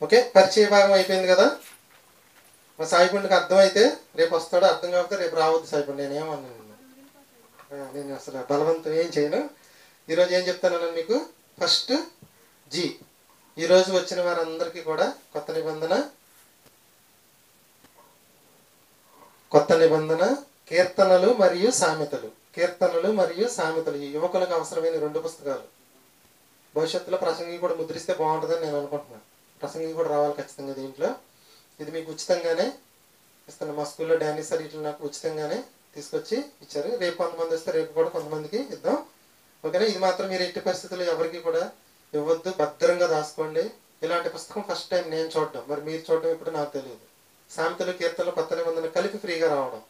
Okay, పరిచయ భాగం అయిపోయింది కదా. మా సాయిపుండికి అర్థమైతే రేపు వస్తాడు, అర్థం కాకపోతే రేపు రావద్దు సాయిపుండి. నేనేమన్నాను, నేను అసలు బలవంతం ఏం చేయను. ఈరోజు ఏం చెప్తాను మీకు. ఫస్ట్ జీ. ఈరోజు వచ్చిన వారందరికీ కూడా కొత్త నిబంధన కీర్తనలు మరియు సామెతలు. కీర్తనలు మరియు సామెతలు ఈ యువకులకు అవసరమైన 2 పుస్తకాలు. భవిష్యత్తులో ప్రసంగి కూడా ముద్రిస్తే బాగుంటుందని నేను అనుకుంటున్నాను. ప్రసంగి కూడా రావాలి ఖచ్చితంగా దీంట్లో. ఇది మీకు ఉచితంగానే ఇస్తాను. మా స్కూల్లో డానీ సార్ ఇట్లా నాకు ఉచితంగానే తీసుకొచ్చి ఇచ్చారు. రేపు కొంతమంది వస్తే రేపు కూడా కొంతమందికి ఇద్దాం. ఓకేనా. ఇది మాత్రం మీరు ఎట్టి పరిస్థితుల్లో ఎవరికి కూడా ఇవ్వద్దు, భద్రంగా దాచుకోండి. ఇలాంటి పుస్తకం ఫస్ట్ టైం నేను చూడడం, మరి మీరు చూడడం ఇప్పుడు నాకు తెలియదు. సామెతలు కీర్తనలు కొత్త నిబంధన కలిపి ఫ్రీగా రావడం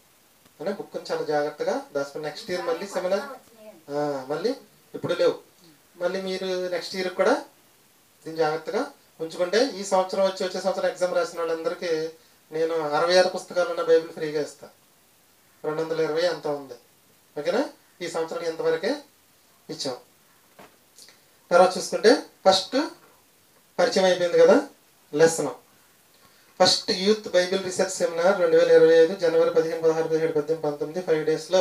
అనే బుక్ని చాలా జాగ్రత్తగా దాచుకోండి. నెక్స్ట్ ఇయర్ మళ్ళీ సెమినార్ మళ్ళీ ఇప్పుడు లేవు, మళ్ళీ మీరు నెక్స్ట్ ఇయర్ కూడా దీన్ని జాగ్రత్తగా ఉంచుకుంటే ఈ సంవత్సరం వచ్చే సంవత్సరం ఎగ్జామ్ రాసిన వాళ్ళందరికీ నేను 66 పుస్తకాలు ఉన్న బైబిల్ ఫ్రీగా ఇస్తాను. 220 అంత ఉంది. ఓకేనా. ఈ సంవత్సరానికి ఇంతవరకే ఇచ్చాం. తర్వాత చూసుకుంటే ఫస్ట్ పరిచయం అయిపోయింది కదా. Lesson first youth Bible research seminar 2025 జనవరి 15, 16, 17, 18, 19 5 డేస్లో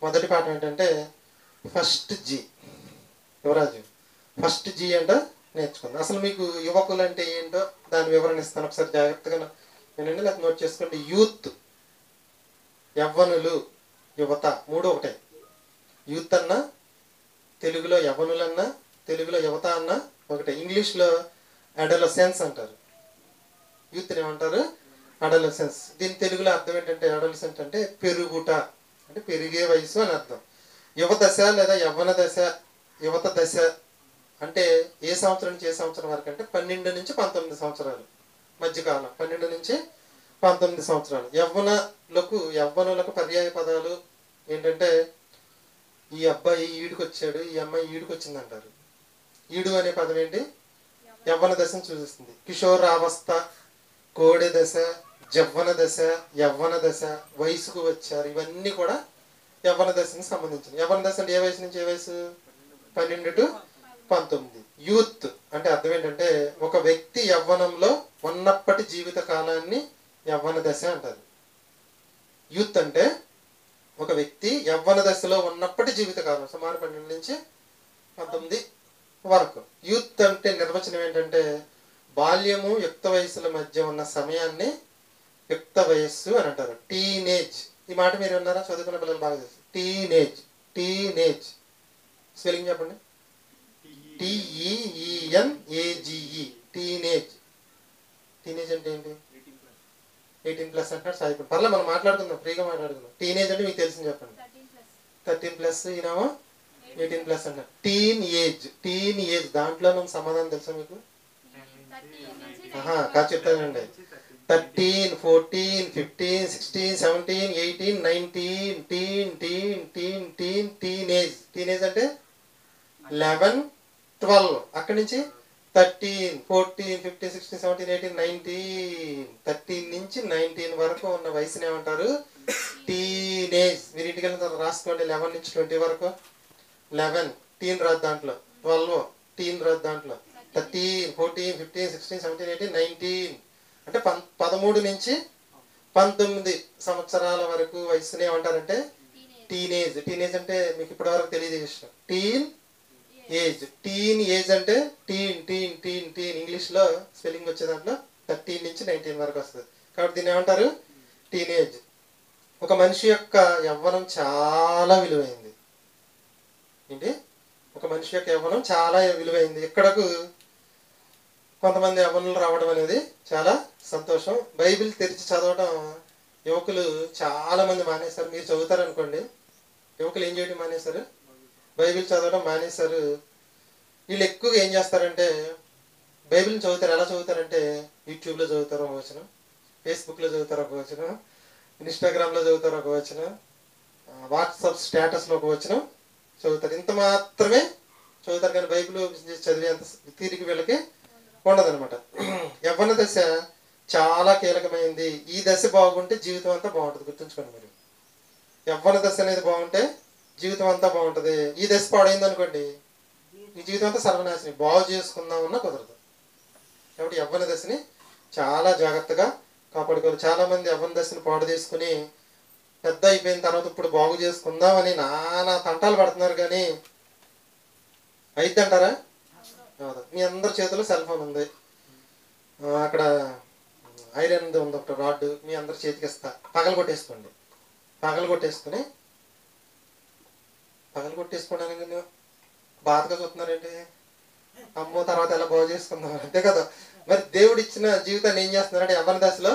మొదటి పాఠం ఏంటంటే ఫస్ట్ జీ. యువరాజు ఫస్ట్ జీ అంటే నేర్చుకుందాం. అసలు మీకు యువకులు అంటే ఏంటో దాని వివరణ ఇస్తాను, ఒకసారి జాగ్రత్తగా నేనండి లేకపోతే నోట్ చేసుకోండి. యూత్ యవ్వనులు, యువత 3 ఒకటే. యూత్ అన్న తెలుగులో, యవ్వనులన్నా తెలుగులో, యువత అన్న ఒకటే. ఇంగ్లీష్లో అడోలసెన్స్ అంటారు. యూత్ని ఏమంటారు? అడోలసెన్స్. దీని తెలుగులో అర్థం ఏంటంటే అడోలసెంట్ అంటే పెరుగుట, అంటే పెరిగే వయసు అని అర్థం. యువ దశ లేదా యవ్వన దశ, యువత దశ అంటే ఏ సంవత్సరం నుంచి ఏ సంవత్సరం వరకు అంటే 12 నుంచి 19 సంవత్సరాలు మధ్యకాలం. 12 నుంచి 19 సంవత్సరాలు. యవ్వనులకు పర్యాయ పదాలు ఏంటంటే ఈ అబ్బాయి ఈడుకు వచ్చాడు, ఈ అమ్మాయి ఈడుకు వచ్చింది అంటారు. ఈడు అనే పదం ఏంటి? యవ్వన దశను సూచిస్తుంది. కిషోరావస్థ, కోడె దశ, జవ్వన దశ, యవ్వన దశ, వయసుకు వచ్చారు, ఇవన్నీ కూడా యవ్వన దశకు సంబంధించినవి. యవ్వన దశ అంటే ఏ వయసు నుంచి ఏ వయసు? 12 to 19. యూత్ అంటే అర్థం ఏంటంటే ఒక వ్యక్తి యవ్వనంలో ఉన్నప్పటి జీవిత కాలాన్ని యవ్వన దశ అంటారు. యూత్ అంటే ఒక వ్యక్తి యవ్వన దశలో ఉన్నప్పటి జీవితకాలం సుమారు 12 నుంచి 19 వరకు. యూత్ అంటే నిర్వచనం ఏంటంటే బాల్యము యుక్త వయసుల మధ్య ఉన్న సమయాన్ని యుక్త వయస్సు అని అంటారు. టీనేజ్. ఈ మాట మీరు విన్నారా? చదువుకున్న పిల్లలు బాగా తెలుసు. టీనేజ్ స్పెల్లింగ్ చెప్పండి. TEENAGE. టీనేజ్. టీనేజ్ అంటే ఏంటి? 18+ అంటారు సాయిపుడు. పర్లే మనం మాట్లాడుకుందాం, ఫ్రీగా మాట్లాడుకుందాం. టీనేజ్ అంటే మీకు తెలిసింది చెప్పండి. 13+, ఈయనేమో 18+ అంటారు. టీన్ ఏజ్ దాంట్లో మనం సమాధానం తెలుసా మీకు? కాదు చెప్తానండి. 13, 14, 15, 16, 17, 18, 19 టీనేజ్. టీనేజ్ అంటే 11, 12. అక్కడి నుంచి 13, 14, 15, 16, 17, 18, 19. 13 నుంచి 19 వరకు ఉన్న వయసుని ఏమంటారు? టీనేజ్. మీరు ఇంటికి వెళ్ళిన తర్వాత రాసుకోండి. 11 నుంచి 20 వరకు 11 టీన్ రాదు దాంట్లో, 12 టీన్ రాదు దాంట్లో, 13, 14, 15, 16, 17, 18, 19 అంటే 13 నుంచి 19 సంవత్సరాల వరకు వయసుని ఏమంటారంటే టీనేజ్. టీనేజ్ అంటే మీకు ఇప్పటి వరకు తెలియదు విషయం. టీన్ ఏజ్ అంటే టీన్. ఇంగ్లీష్లో స్పెల్లింగ్ వచ్చే దాంట్లో 13 నుంచి 19 వరకు వస్తుంది. కాబట్టి దీన్ని ఏమంటారు? టీనేజ్. ఒక మనిషి యొక్క యవ్వనం చాలా విలువైంది. ఏంటి? ఒక మనిషి యొక్క యవ్వనం చాలా విలువైంది. ఇక్కడకు కొంతమంది యవ్వనులు రావడం అనేది చాలా సంతోషం. బైబిల్ తెరిచి చదవడం యువకులు చాలా మంది మానేశారు. మీరు చదువుతారనుకోండి, యువకులు ఏం చేయడం మానేశారు? బైబిల్ చదవడం మానేశారు. వీళ్ళు ఎక్కువగా ఏం చేస్తారంటే బైబిల్ని చదువుతారు. ఎలా చదువుతారంటే యూట్యూబ్లో చదువుతారు ఒక వచనం, ఫేస్బుక్లో చదువుతారు ఒక వచనం, ఇన్స్టాగ్రామ్లో చదువుతారు ఒక వచనం, వాట్సాప్ స్టేటస్లో ఒక వచనం చదువుతారు. ఇంత మాత్రమే చదువుతారు, కానీ బైబిల్ చదివేంత తీరిక వీళ్ళకి ఉండదనమాట. యవ్వన దశ చాలా కీలకమైంది. ఈ దశ బాగుంటే జీవితం అంతా బాగుంటుంది. గుర్తుంచుకోండి. మీరు యవ్వన దశ అనేది బాగుంటే జీవితం అంతా బాగుంటుంది. ఈ దశ పాడైంది అనుకోండి, ఈ జీవితం అంతా సర్వనాశనం. బాగు చేసుకుందామన్నా కుదరదు. కాబట్టి యవ్వన దశని చాలా జాగ్రత్తగా కాపాడుకోవాలి. చాలామంది యవ్వన దశని పాడు తీసుకుని పెద్ద అయిపోయిన తర్వాత ఇప్పుడు బాగు చేసుకుందామని నానా తంటాలు పడుతున్నారు. కానీ అయిద్దంటారా? మీ అందరి చేతిలో సెల్ ఫోన్ ఉంది. అక్కడ ఐరన్ ఉంది ఒకటి రాడ్, మీ అందరి చేతికి ఇస్తా, పగలు కొట్టేసుకోండి. పగలు కొట్టేసుకోవడానికి బాధగా చూస్తున్నారండి. అమ్మో తర్వాత ఎలా బాగు చేసుకుందాం అంతే కదా. మరి దేవుడు ఇచ్చిన జీవితాన్ని ఏం చేస్తున్నారంటే యవ్వన దశలో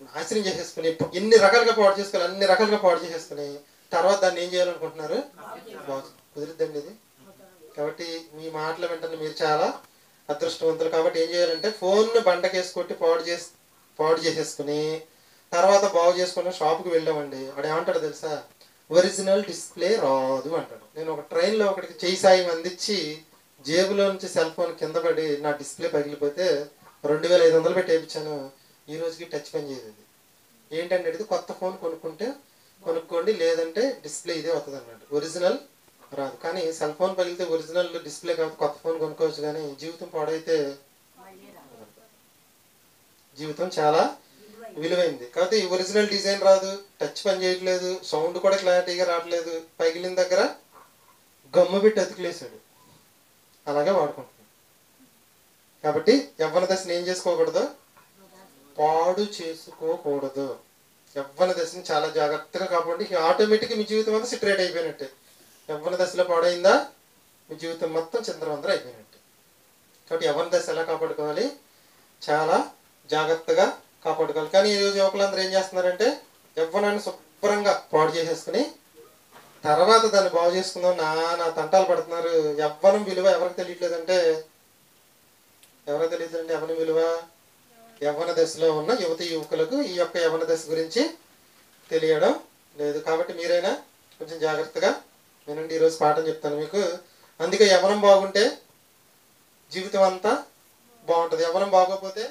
నాశనం చేసేసుకుని ఎన్ని రకాలుగా పాడు చేసుకోవాలి, అన్ని రకాలుగా పాడు చేసేసుకుని తర్వాత దాన్ని ఏం చేయాలనుకుంటున్నారు? కుదిరిద్దండి ఇది. కాబట్టి మీ మాటలు వెంటనే మీరు చాలా అదృష్టవంతులు. కాబట్టి ఏం చేయాలంటే ఫోన్ను బండకేసి కొట్టి పాడు చేసేసుకుని తర్వాత బాగు చేసుకుని షాప్కి వెళ్ళామండి. వాడు ఏమంటాడు తెలుసా? ఒరిజినల్ డిస్ప్లే రాదు అంటాడు. నేను ఒక ట్రైన్లో ఒకటికి చేయి సాయం అందించి జేబులో నుంచి సెల్ ఫోన్ కింద పడి నా డిస్ప్లే పగిలిపోతే 2500 పెట్టి వేయించాను. ఈ రోజుకి టచ్ పని చేయదు. ఏంటంటే ఇది కొత్త ఫోన్ కొనుక్కోండి, లేదంటే డిస్ప్లే ఇదే వస్తుంది అన్నాడు. ఒరిజినల్ రాదు. కానీ సెల్ ఫోన్ పగిలితే ఒరిజినల్ డిస్ప్లే కాబట్టి కొత్త ఫోన్ కొనుక్కోవచ్చు. కానీ జీవితం పాడైతే జీవితం చాలా విలువైంది. కాబట్టి ఒరిజినల్ డిజైన్ రాదు, టచ్ పని చేయట్లేదు, సౌండ్ కూడా క్లారిటీగా రావట్లేదు, పగిలిన దగ్గర గమ్ము పెట్టి అతికిలేసాడు. అలాగే వాడుకుంటున్నాడు. కాబట్టి యవ్వన దశని ఏం చేసుకోకూడదు? పాడు చేసుకోకూడదు. యవ్వన దశని చాలా జాగ్రత్తగా కాపాడి ఆటోమేటిక్గా మీ జీవితం అంతా సిట్రేట్ అయిపోయినట్టే. యవ్వన దశలో పాడైందా మీ జీవితం మొత్తం చిందరవందర అయిపోయినట్టు. కాబట్టి యవ్వన దశ ఎలా కాపాడుకోవాలి? చాలా జాగ్రత్తగా కాపాడుకోవాలి. కానీ ఈరోజు యువకులందరూ ఏం చేస్తున్నారంటే యవ్వనాన్ని శుభ్రంగా పాడు చేసేసుకుని తర్వాత దాన్ని బాగు చేసుకుందాం నా తంటాలు పడుతున్నారు. యవ్వనం విలువ ఎవరికి తెలియట్లేదంటే యవ్వనం విలువ యవ్వన దశలో ఉన్న యువతి యువకులకు ఈ యొక్క యవ్వన దశ గురించి తెలియడం లేదు. కాబట్టి మీరైనా కొంచెం జాగ్రత్తగా వినండి. ఈరోజు పాఠం చెప్తాను మీకు. అందుకే యవ్వనం బాగుంటే జీవితం అంతా బాగుంటుంది, యవ్వనం బాగోకపోతే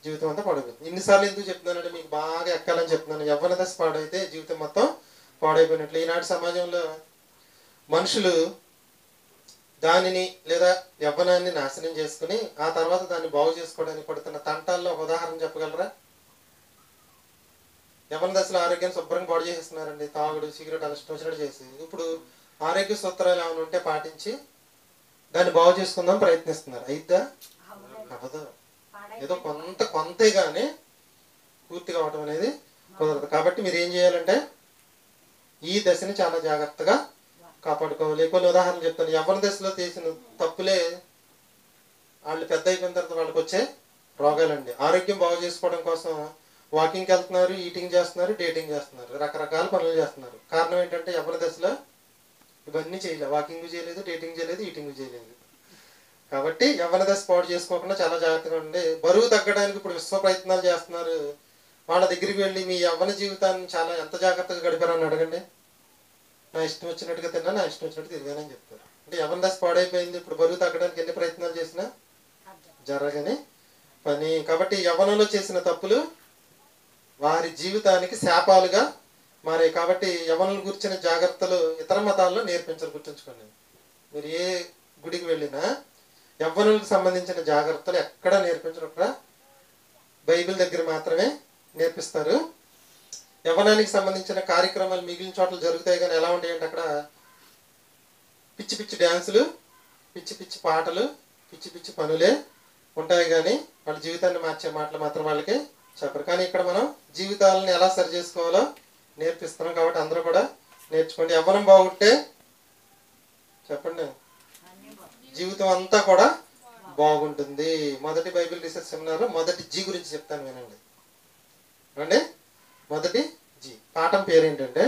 జీవితం అంతా పాడైపోతుంది. ఇన్నిసార్లు ఎందుకు చెప్తున్నానంటే మీకు బాగా ఎక్కాలని చెప్తున్నాను. యవ్వన దశ పాడైతే జీవితం మొత్తం పాడైపోయినట్లు. ఈనాటి సమాజంలో మనుషులు దానిని లేదా యవ్వనాన్ని నాశనం చేసుకుని ఆ తర్వాత దాన్ని బాగు చేసుకోవడానికి పడుతున్న తంటాల్లో ఒక ఉదాహరణ చెప్పగలరా? యవ్వన దశలో ఆరోగ్యాన్ని శుభ్రంగా పాడు చేసేస్తున్నారండి. తాగుడు, సిగరెట్ అలా వచ్చినట్టు చేసి ఇప్పుడు ఆరోగ్య సూత్రాలు ఏమైనా ఉంటే పాటించి దాన్ని బాగు చేసుకుందాం ప్రయత్నిస్తున్నారు. అయిద్దా? అవ్వదు. ఏదో కొంతే కానీ పూర్తిగా అవటం అనేది కుదరదు. కాబట్టి మీరు ఏం చేయాలంటే ఈ దశని చాలా జాగ్రత్తగా కాపాడుకోవాలి. కొన్ని ఉదాహరణలు చెప్తాను. యవ్వన దశలో చేసిన తప్పులే వాళ్ళు పెద్ద అయిపోయిన తర్వాత వాళ్ళకి వచ్చే రోగాలండి. ఆరోగ్యం బాగు చేసుకోవడం కోసం వాకింగ్కి వెళ్తున్నారు, ఈటింగ్ చేస్తున్నారు, డేటింగ్ చేస్తున్నారు, రకరకాల పనులు చేస్తున్నారు. కారణం ఏంటంటే యవ్వన దశలో ఇవన్నీ చేయలేదు. వాకింగ్ చేయలేదు, డేటింగ్ చేయలేదు, ఈటింగ్ చేయలేదు. కాబట్టి యవ్వన దశ పాడు చేసుకోకుండా చాలా జాగ్రత్తగా ఉండి బరువు తగ్గడానికి ఇప్పుడు విశ్వ ప్రయత్నాలు చేస్తున్నారు. వాళ్ళ దగ్గరికి వెళ్ళి మీ యవ్వన జీవితాన్ని చాలా ఎంత జాగ్రత్తగా గడిపారని అడగండి. నా ఇష్టం వచ్చినట్టుగా తిన్నా, నా ఇష్టం వచ్చినట్టు తిరిగానని చెప్తారు. అంటే యవ్వన దశ పాడైపోయింది. ఇప్పుడు బరువు తగ్గడానికి ఎన్ని ప్రయత్నాలు చేసినా జరగని పని. కాబట్టి యవ్వనంలో చేసిన తప్పులు వారి జీవితానికి శాపాలుగా మారాయి. కాబట్టి యవ్వనుల గురించిన జాగ్రత్తలు ఇతర మతాల్లో నేర్పించారు. గుర్తుంచుకోండి. మీరు ఏ గుడికి వెళ్ళినా యవ్వనులకు సంబంధించిన జాగ్రత్తలు ఎక్కడా నేర్పించరు. అక్కడ బైబిల్ దగ్గర మాత్రమే నేర్పిస్తారు. యవ్వనానికి సంబంధించిన కార్యక్రమాలు మిగిలిన చోట్ల జరుగుతాయి. కానీ ఎలా ఉంటాయంటే అక్కడ పిచ్చి పిచ్చి డ్యాన్సులు, పిచ్చి పిచ్చి పాటలు, పిచ్చి పిచ్చి పనులే ఉంటాయి. కానీ వాళ్ళ జీవితాన్ని మార్చే మాటలు మాత్రం వాళ్ళకి చెప్పరు. కానీ ఇక్కడ మనం జీవితాలను ఎలా సరి చేసుకోవాలో నేర్పిస్తున్నాం. కాబట్టి అందరూ కూడా నేర్చుకోండి. యవ్వనం బాగుంటే చెప్పండి జీవితం అంతా కూడా బాగుంటుంది. మొదటి బైబిల్ రీసెర్చ్ సెమినార్ మొదటి జీ గురించి చెప్తాను వినండి. అండి మొదటి జీ పాఠం పేరేంటంటే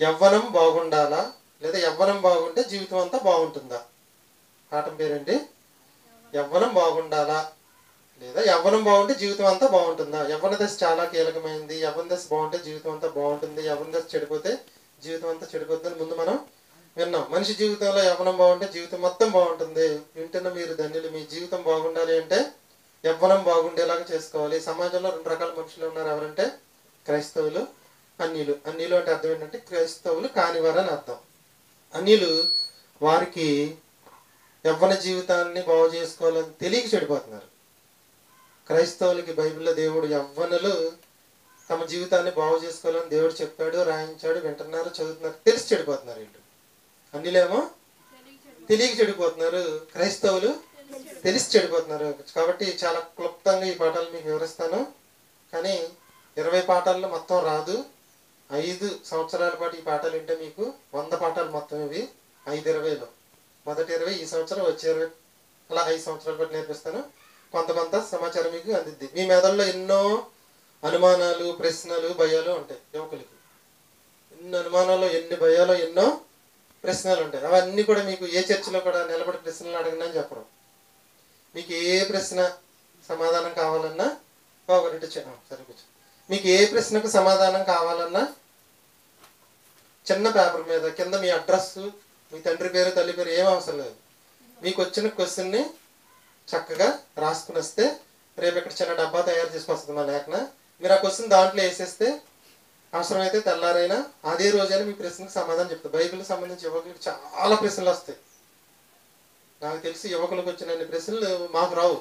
యవ్వనం బాగుండాలా లేదా యవ్వనం బాగుంటే జీవితం అంతా బాగుంటుందా? పాఠం పేరేంటి? యవ్వనం బాగుండాలా లేదా యవ్వనం బాగుంటే జీవితం అంతా బాగుంటుందా? యవ్వన దశ చాలా కీలకమైంది. యవ్వన దశ బాగుంటే జీవితం అంతా బాగుంటుంది, యవ్వన దశ చెడిపోతే జీవితం అంతా చెడిపోతుందని ముందు మనం విన్నాం. మనిషి జీవితంలో యవ్వనం బాగుంటే జీవితం మొత్తం బాగుంటుంది. వింటున్న మీరు ధన్యులు. మీ జీవితం బాగుండాలి అంటే యవ్వనం బాగుండేలాగా చేసుకోవాలి. సమాజంలో 2 రకాల మనుషులు ఉన్నారు. ఎవరంటే క్రైస్తవులు, అన్యులు. అన్యులు అంటే అర్థం ఏంటంటే క్రైస్తవులు కానివారు అని అర్థం. అన్యులు వారికి యవ్వన జీవితాన్ని బాగు చేసుకోవాలని తెలియక చెడిపోతున్నారు. క్రైస్తవులకి బైబిల్లో దేవుడు యవ్వనులు తమ జీవితాన్ని బాగు చేసుకోవాలని దేవుడు చెప్పాడు, రాయించాడు, వింటున్నారు, చదువుతున్నారు, తెలిసి చెడిపోతున్నారు. వీళ్ళు అన్నిలేమో తెలియక చెడిపోతున్నారు, క్రైస్తవులు తెలిసి చెడిపోతున్నారు. కాబట్టి చాలా క్లుప్తంగా ఈ పాఠాలు మీకు వివరిస్తాను. కానీ 20 పాఠాల్లో మొత్తం రాదు. 5 సంవత్సరాల పాటు ఈ పాఠాలు వింటే మీకు 100 పాఠాలు మొత్తం ఇవి. 5-20లో మొదటి 20 ఈ సంవత్సరం, వచ్చే 20 అలా 5 సంవత్సరాల పాటు నేర్పిస్తాను. కొంత సమాచారం మీకు అందిద్ది. మీ మెదడులో ఎన్నో అనుమానాలు, ప్రశ్నలు, భయాలు ఉంటాయి. యువకులకి ఎన్ని అనుమానాలు, ఎన్ని భయాలు, ఎన్నో ప్రశ్నలు ఉంటాయి. అవన్నీ కూడా మీకు ఏ చర్చిలో కూడా నిలబడి ప్రశ్నలు అడగండి అని చెప్పడం. మీకు ఏ ప్రశ్న సమాధానం కావాలన్నా ఒకటి సరే కూర్చో. మీకు ఏ ప్రశ్నకు సమాధానం కావాలన్నా చిన్న పేపర్ మీద కింద మీ అడ్రస్, మీ తండ్రి పేరు, తల్లి పేరు ఏం అవసరం లేదు. మీకు వచ్చిన క్వశ్చన్ని చక్కగా రాసుకుని వస్తే రేపు ఇక్కడ చిన్న డబ్బా తయారు చేసుకొస్తుంది మా లేఖన. మీరు ఆ క్వశ్చన్ దాంట్లో వేసేస్తే అవసరమైతే తెల్లారైనా అదే రోజైనా మీ ప్రశ్నకు సమాధానం చెప్తారు. బైబిల్కి సంబంధించి యువకులకు చాలా ప్రశ్నలు వస్తాయి. నాకు తెలిసి యువకులకు వచ్చిన ప్రశ్నలు మాకు రావు.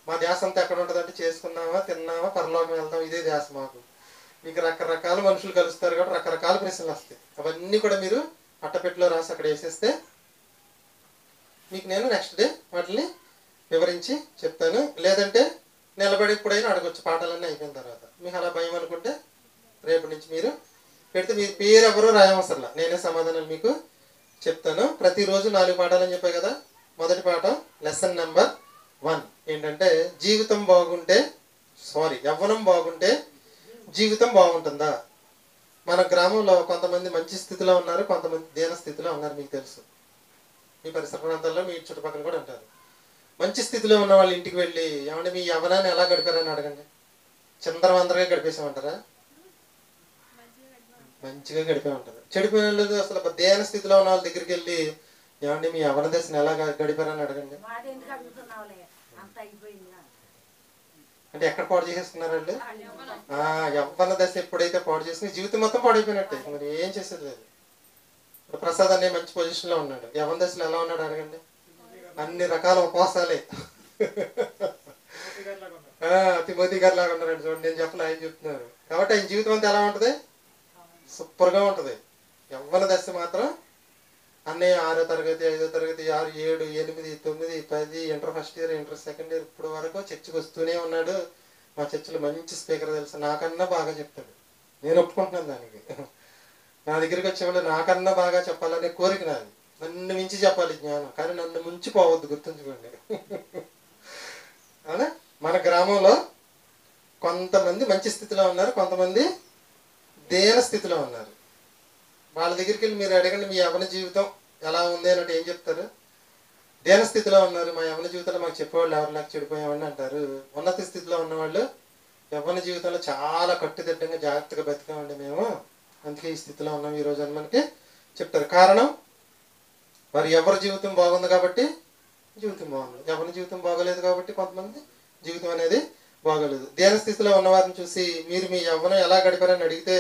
మా ధ్యాస అంతా ఎక్కడ ఉంటుందంటే చేసుకున్నామా, తిన్నామా, పరలోకం వెళ్తాం, ఇదే ధ్యాస మాకు. మీకు రకరకాల మనుషులు కలుస్తారు కాబట్టి రకరకాల ప్రశ్నలు వస్తాయి. అవన్నీ కూడా మీరు అట్టపెట్టిలో రాసి అక్కడ వేసేస్తే మీకు నేను నెక్స్ట్ డే వాటిని వివరించి చెప్తాను. లేదంటే నిలబడి ఎప్పుడైనా అడగొచ్చు పాఠాలన్నీ అయిపోయిన తర్వాత. మీకు అలా భయం అనుకుంటే రేపు నుంచి మీరు పెడితే మీ పేరు ఎవరో రాయవసరంలా, నేనే సమాధానాలు మీకు చెప్తాను. ప్రతిరోజు 4 పాఠాలు అని చెప్పాయి కదా. మొదటి పాఠం లెసన్ నెంబర్ 1 ఏంటంటే యవ్వనం బాగుంటే జీవితం బాగుంటుందా. మన గ్రామంలో కొంతమంది మంచి స్థితిలో ఉన్నారు, కొంతమంది దీన స్థితిలో ఉన్నారు. మీకు తెలుసు, మీ పరిసర ప్రాంతాల్లో మీ చుట్టుపక్కల కూడా ఉంటారు. మంచి స్థితిలో ఉన్న వాళ్ళ ఇంటికి వెళ్ళి ఏమంటే మీ యవ్వనాన్ని ఎలా గడిపారని అడగండి. చిందరవందరగా గడిపేసామంటారా? మంచిగా గడిపే ఉంటారు. చెడిపోయిన వాళ్ళు అసలు దేన స్థితిలో ఉన్న వాళ్ళ దగ్గరికి వెళ్ళి ఏమంటే మీ యవ్వన దశను ఎలా గడిపారని అడగండి. అంటే ఎక్కడ పాడు చేసేస్తున్నారు వాళ్ళు? యవ్వన దశ ఎప్పుడైతే పాడు చేసిన జీవితం మొత్తం పాడైపోయినట్టే. మరి ఏం చేసేది లేదు. ఇప్పుడు ప్రసాద్ అనే మంచి పొజిషన్ లో ఉన్నాడు. యవ్వన దశలో ఎలా ఉన్నాడు అడగండి. అన్ని రకాల ఉపవాసాలే. తిమోతి గారు లాగా ఉన్నారండి. చూడండి, నేను చెప్పను, ఆయన చెప్తున్నారు. కాబట్టి ఆయన జీవితం అంతా ఎలా ఉంటుంది? సూపర్ గా ఉంటది. యవ్వన దశ మాత్రం అన్నీ 6వ తరగతి, 5వ తరగతి, 6, 7, 8, 9, 10, inter first year, inter second year, ఇప్పుడు వరకు చర్చికి వస్తూనే ఉన్నాడు. మా చర్చిలో మంచి స్పీకర్ తెలుసు, నాకన్నా బాగా చెప్తాడు. నేను ఒప్పుకుంటున్నాను దానికి. నా దగ్గరికి వచ్చేవాళ్ళు నాకన్నా బాగా చెప్పాలనే కోరిక నాది. నన్ను మించి చెప్పాలి జ్ఞానం, కానీ నన్ను మించి పోవద్దు, గుర్తుంచుకోండి. అవునా? మన గ్రామంలో కొంతమంది మంచి స్థితిలో ఉన్నారు, కొంతమంది దేన స్థితిలో ఉన్నారు. వాళ్ళ దగ్గరికి వెళ్ళి మీరు అడగండి మీ యవ్వన జీవితం ఎలా ఉంది అని అంటే ఏం చెప్తారు? దేన స్థితిలో ఉన్నారు. మా యవ్వన జీవితంలో మాకు చెప్పేవాళ్ళు ఎవరు లేక చెడిపోయామని అంటారు. ఉన్నత స్థితిలో ఉన్నవాళ్ళు యవ్వన జీవితంలో చాలా కట్టుదిట్టంగా జాగ్రత్తగా బతికామండి మేము, అందుకే ఈ స్థితిలో ఉన్నాం ఈరోజు అని మనకి చెప్తారు. కారణం మరి ఎవరి జీవితం బాగుంది కాబట్టి జీవితం బాగుంది, యవ్వన జీవితం బాగోలేదు కాబట్టి కొంతమంది జీవితం అనేది బాగోలేదు. దేన స్థితిలో ఉన్నవారిని చూసి మీరు మీ యవ్వనం ఎలా గడిపారని అడిగితే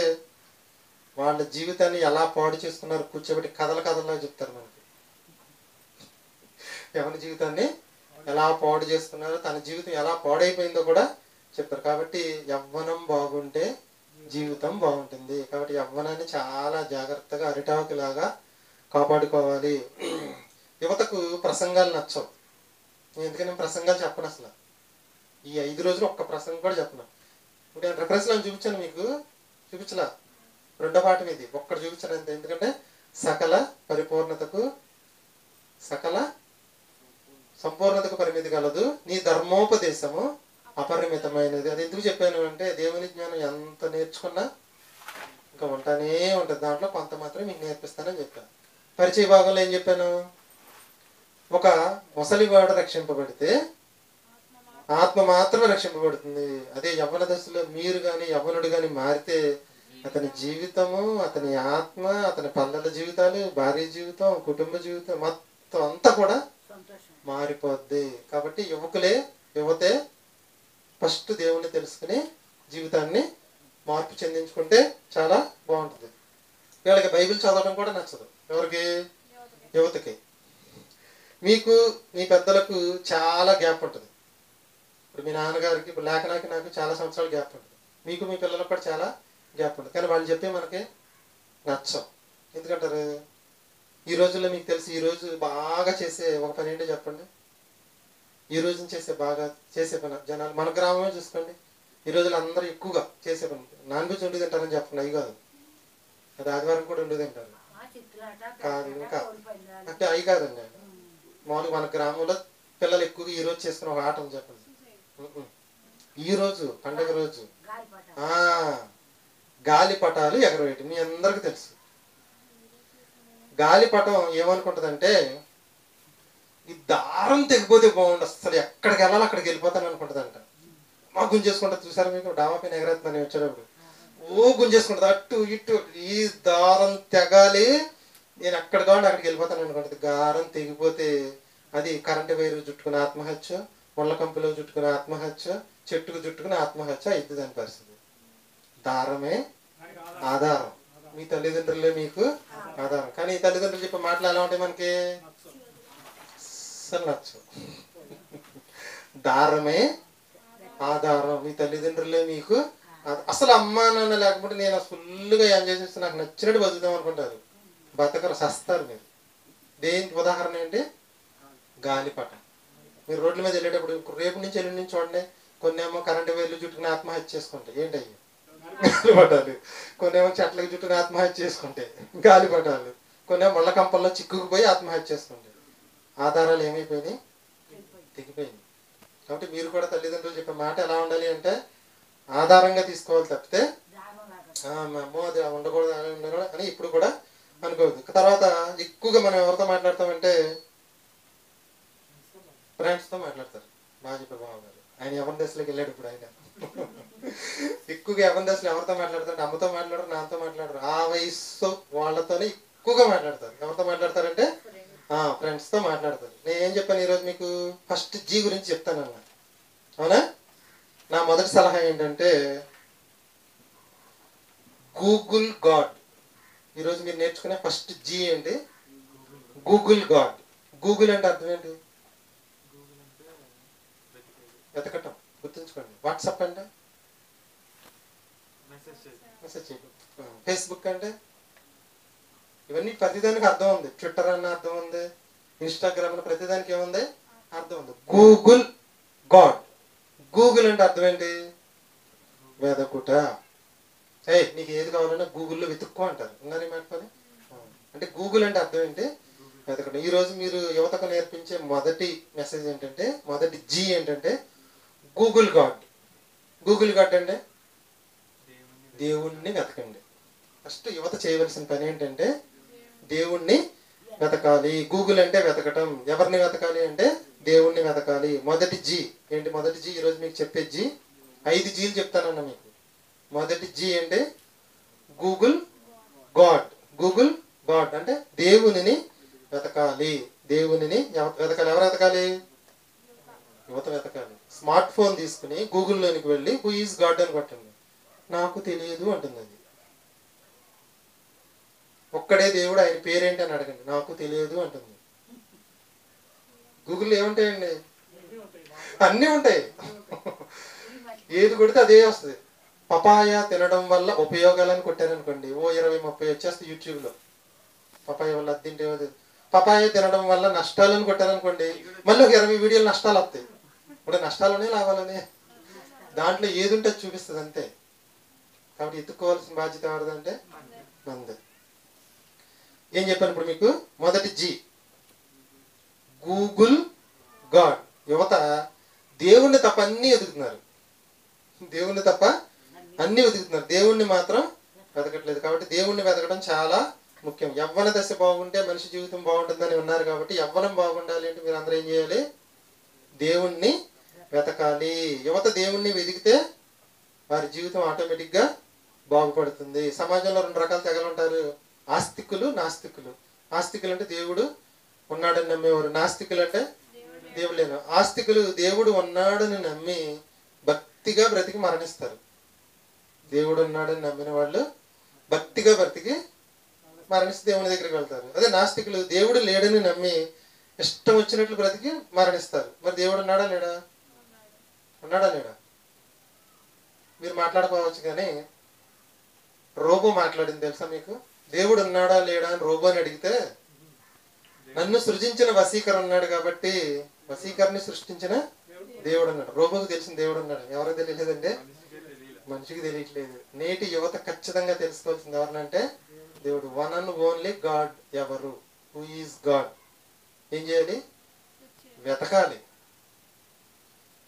వాళ్ళ జీవితాన్ని ఎలా పాడు చేసుకున్నారు కూర్చోబెట్టి కథలా చెప్తారు మనకి. యవ్వన జీవితాన్ని ఎలా పాడు చేసుకున్నారో, తన జీవితం ఎలా పాడైపోయిందో కూడా చెప్తారు. కాబట్టి యవ్వనం బాగుంటే జీవితం బాగుంటుంది. కాబట్టి యవ్వనాన్ని చాలా జాగ్రత్తగా అరిటాకులాగా కాపాడుకోవాలి. యువతకు ప్రసంగాలు నచ్చవు. ఎందుకని నేను ప్రసంగాలు చెప్పను అసలు. ఈ 5 రోజులు ఒక్క ప్రసంగం కూడా చెప్పను. ఇప్పుడు నేను రెఫరెన్స్లో చూపించాను మీకు, చూపించలా. 2వ పాఠం ఇది, ఒక్కటి చూపించాను అంతే. ఎందుకంటే సకల సంపూర్ణతకు పరిమితి కలదు, నీ ధర్మోపదేశము అపరిమితమైనది. అది ఎందుకు చెప్పాను అంటే దేవుని జ్ఞానం ఎంత నేర్చుకున్నా ఇంకా ఉంటానే ఉంటుంది. దాంట్లో కొంత మాత్రం మీకు నేర్పిస్తానని చెప్పాను. పరిచయ భాగంలో ఏం చెప్పాను? ఒక ముసలివాడు రక్షింపబడితే ఆత్మ మాత్రమే రక్షింపబడుతుంది. అదే యవ్వన దశలో మీరు కానీ యవ్వనుడు కానీ మారితే అతని జీవితము, అతని ఆత్మ, అతని పిల్లల జీవితాలు, భార్య జీవితం, కుటుంబ జీవితం మొత్తం అంతా కూడా మారిపోద్ది. కాబట్టి యువతే ఫస్ట్ దేవుణ్ణి తెలుసుకుని జీవితాన్ని మార్పు చెందించుకుంటే చాలా బాగుంటుంది. వీళ్ళకి బైబిల్ చదవడం కూడా నచ్చదు. ఎవరికి? యువతకి. మీకు మీ పెద్దలకు చాలా గ్యాప్ ఉంటుంది. ఇప్పుడు మీ నాన్నగారికి ఇప్పుడు లేఖనాకి నాకు చాలా సంవత్సరాలు గ్యాప్ ఉంటుంది. మీకు మీ పిల్లలకు కూడా చాలా గ్యాప్ ఉంటుంది. కానీ వాళ్ళు చెప్పే మనకి నచ్చం. ఎందుకంటారు? ఈ రోజుల్లో మీకు తెలిసి ఈరోజు బాగా చేసే ఒక పని ఏంటో చెప్పండి. ఈ రోజు బాగా చేసే పని జనాలు మన గ్రామమే చూసుకోండి. ఈ రోజుల్లో అందరూ ఎక్కువగా చేసే పని నాన్ వెజ్ వండి తింటారని చెప్పండి. అవి కాదు, అది ఆదివారం కూడా వండి తింటారు కాదు. ఇంకా అంటే అవి కాదండి. మామూలుగా మన గ్రామంలో పిల్లలు ఎక్కువగా ఈ రోజు చేసుకున్న ఒక ఆట అని చెప్పండి. ఈ రోజు పండుగ రోజు గాలిపటాలు ఎగరవేయటం మీ అందరికి తెలుసు. గాలిపటం ఏమనుకుంటుందంటే ఈ దారం తెగిపోతే బాగుండు, అసలు ఎక్కడికి వెళ్ళాలి అక్కడికి వెళ్ళిపోతాను అనుకుంటుందంట. మా గుంజేసుకుంటుంది. చూసారు మీకు డాబా పైన ఎగరేస్తుందని వచ్చేటప్పుడు గుంజేసుకుంటుంది అటు ఇటు. ఈ దారం తెగాలి, నేను ఎక్కడ కావాలి అక్కడికి వెళ్ళిపోతాను అనుకుంటుంది. దారం తెగిపోతే అది కరెంటు వైరు చుట్టుకుని ఆత్మహత్య, ముళ్ళ కంపులో చుట్టుకుని ఆత్మహత్య, చెట్టుకు చుట్టుకుని ఆత్మహత్య అయిద్ది దాని పరిస్థితి. దారమే ఆధారం. మీ తల్లిదండ్రులే మీకు ఆధారం. కానీ ఈ తల్లిదండ్రులు చెప్పే మాటలు ఎలా ఉంటాయి మనకి? అస్సలు నచ్చు. దారమే ఆధారం. మీ తల్లిదండ్రులే మీకు అసలు అమ్మా నాన్న లేకపోతే నేను ఫుల్గా ఎంజాయ్ చేస్తే నాకు నచ్చినట్టు బతుకుతాం అనుకుంటారు. బతకరు, సస్తారు మీరు. దేనికి ఉదాహరణ ఏంటి? గాలిపటం. మీరు రోడ్ల మీద వెళ్ళేటప్పుడు రేపు నుంచి ఎల్లుండి నుంచి చూడండి, కొన్ని ఏమో కరెంటు వైర్లు చుట్టుకుని ఆత్మహత్య చేసుకుంటాయి. ఏంటి అయ్యి? గాలిపటాలు. కొన్ని ఏమో చెట్లకి చుట్టుకుని ఆత్మహత్య చేసుకుంటాయి, గాలిపటాలు. కొన్ని ఏమో ముళ్ళ కంపల్లో చిక్కుకుపోయి ఆత్మహత్య చేసుకుంటాయి. ఆధారాలు ఏమైపోయినాయి? తెగిపోయింది. కాబట్టి మీరు కూడా తల్లిదండ్రులు చెప్పే మాట ఎలా ఉండాలి అంటే ఆధారంగా తీసుకోవాలి తప్పితే అమ్మో అది ఉండకూడదు అని ఇప్పుడు కూడా అనుకోవద్దు. తర్వాత ఎక్కువగా మనం ఎవరితో మాట్లాడతామంటే ఫ్రెండ్స్తో మాట్లాడతారు. బాగా చెప్పే బాబు గారు ఆయన ఎవరి దశలోకి వెళ్ళాడు. ఇప్పుడు ఆయన ఎక్కువగా ఎవరి దశలో ఎవరితో మాట్లాడతారు? అమ్మతో మాట్లాడరు, నాన్నతో మాట్లాడరు. ఆ వయసు వాళ్ళతోనే ఎక్కువగా మాట్లాడతారు. ఎవరితో మాట్లాడతారంటే ఫ్రెండ్స్తో మాట్లాడతారు. నేను ఏం చెప్పాను ఈరోజు మీకు? ఫస్ట్ జీ గురించి చెప్తాను అన్న. అవునా? నా మొదటి సలహా ఏంటంటే గూగుల్ గాడ్. ఈరోజు మీరు నేర్చుకునే ఫస్ట్ జీ ఏంటి? Google god. గూగుల్ అంటే అర్థం ఏంటి? వెతకటం. గుర్తుంచుకోండి. వాట్సాప్ అంటే మెసేజ్ చేయడం. ఫేస్బుక్ అంటే ఇవన్నీ ప్రతిదానికి అర్థం ఉంది. ట్విట్టర్ అన్న అర్థం ఉంది, ఇన్స్టాగ్రామ్ అని ప్రతిదానికి ఏముంది? అర్థం ఉంది. Google god. గూగుల్ అంటే అర్థం ఏంటి? వెదకుట. నీకు ఏది కావాలన్నా గూగుల్లో వెతుక్కో అంటారు. ఉన్నారని మాట్లాడి అంటే గూగుల్ అంటే అర్థం ఏంటి? వెతకటం. ఈరోజు మీరు యువతకు నేర్పించే మొదటి మెసేజ్ ఏంటంటే, మొదటి జీ ఏంటంటే గూగుల్ గాడ్. గూగుల్ గాడ్ అంటే దేవుణ్ణి వెతకండి. ఫస్ట్ యువత చేయవలసిన పని ఏంటంటే దేవుణ్ణి వెతకాలి. గూగుల్ అంటే వెతకటం. ఎవరిని వెతకాలి అంటే దేవుణ్ణి వెతకాలి. మొదటి జీ ఏంటి? మొదటి జీ ఈరోజు మీకు చెప్పే జీ 5 జీలు చెప్తానన్న మీకు. మొదటి జీ అంటే గూగుల్ గాడ్. గూగుల్ గాడ్ అంటే దేవునిని వెతకాలి. దేవునిని వెతకాలి. ఎవరు వెతకాలి? యువత వెతకాలి. స్మార్ట్ ఫోన్ తీసుకుని గూగుల్లోనికి వెళ్ళి హూ ఈజ్ గాడ్ అని కొట్టండి. నాకు తెలియదు అంటుంది అది. ఒక్కడే దేవుడు, ఆయన పేరేంటి అని అడగండి. నాకు తెలియదు అంటుంది. గూగుల్లో ఏముంటాయండి? అన్నీ ఉంటాయి. ఏది కొడితే అదే వస్తుంది. పపాయ తినడం వల్ల ఉపయోగాలని కొట్టారనుకోండి, 20-30 వచ్చేస్తాయి యూట్యూబ్లో. పపాయ వల్ల అది తింటే పపాయ తినడం వల్ల నష్టాలని కొట్టారనుకోండి, మళ్ళీ ఒక 20 వీడియోలు నష్టాలు వస్తాయి. ఇప్పుడు నష్టాలనే లాభాలని దాంట్లో ఏది ఉంటే చూపిస్తుంది అంతే. కాబట్టి ఎత్తుక్కోవాల్సిన బాధ్యత ఎవరిదంటే మంది. ఏం చెప్పాను ఇప్పుడు మీకు? మొదటి జీ గూగుల్ గాడ్. యువత దేవుణ్ణి తప్ప అన్నీ వెతుకుతున్నారు. దేవుణ్ణి తప్ప అన్నీ వెతుకుతున్నారు, దేవుణ్ణి మాత్రం వెతకట్లేదు. కాబట్టి దేవుణ్ణి వెతకడం చాలా ముఖ్యం. యవ్వన దశ బాగుంటే మనిషి జీవితం బాగుంటుందని ఉన్నారు. కాబట్టి యవ్వనం బాగుండాలి అంటే మీరు అందరూ ఏం చేయాలి? దేవుణ్ణి వెతకాలి. యువత దేవుణ్ణి వెతికితే వారి జీవితం ఆటోమేటిక్గా బాగుపడుతుంది. సమాజంలో 2 రకాల తెగలు ఉంటారు. ఆస్తికులు, నాస్తికులు. ఆస్తికులు అంటే దేవుడు ఉన్నాడని నమ్మేవారు. నాస్తికులు అంటే దేవుడు లేను. ఆస్తికులు దేవుడు ఉన్నాడని నమ్మి భక్తిగా బ్రతికి మరణిస్తారు. దేవుడు ఉన్నాడని నమ్మిన వాళ్ళు భక్తిగా బ్రతికి మరణిస్తే దేవుని దగ్గరికి వెళ్తారు. అదే నాస్తికులు దేవుడు లేడని నమ్మి ఇష్టం వచ్చినట్లు బ్రతికి మరణిస్తారు. మరి దేవుడు ఉన్నాడా లేడా? ఉన్నాడా లేడా? మీరు మాట్లాడుకోవచ్చు, కానీ రోబో మాట్లాడింది తెలుసా మీకు? దేవుడు ఉన్నాడా లేడా అని రోబో అని అడిగితే, నన్ను సృజించిన వసీకరణ ఉన్నాడు కాబట్టి వసీకరణని సృష్టించిన దేవుడు అన్నాడు. రోబోకి తెలిసిన దేవుడు ఉన్నాడు. ఎవరికి తెలియలేదండి? మనిషికి తెలియట్లేదు. నేటి యువత ఖచ్చితంగా తెలుసుకోవాల్సింది ఎవరినంటే దేవుడు. One and only god. ఎవరు? Who is god? ఏం చేయాలి? వెతకాలి.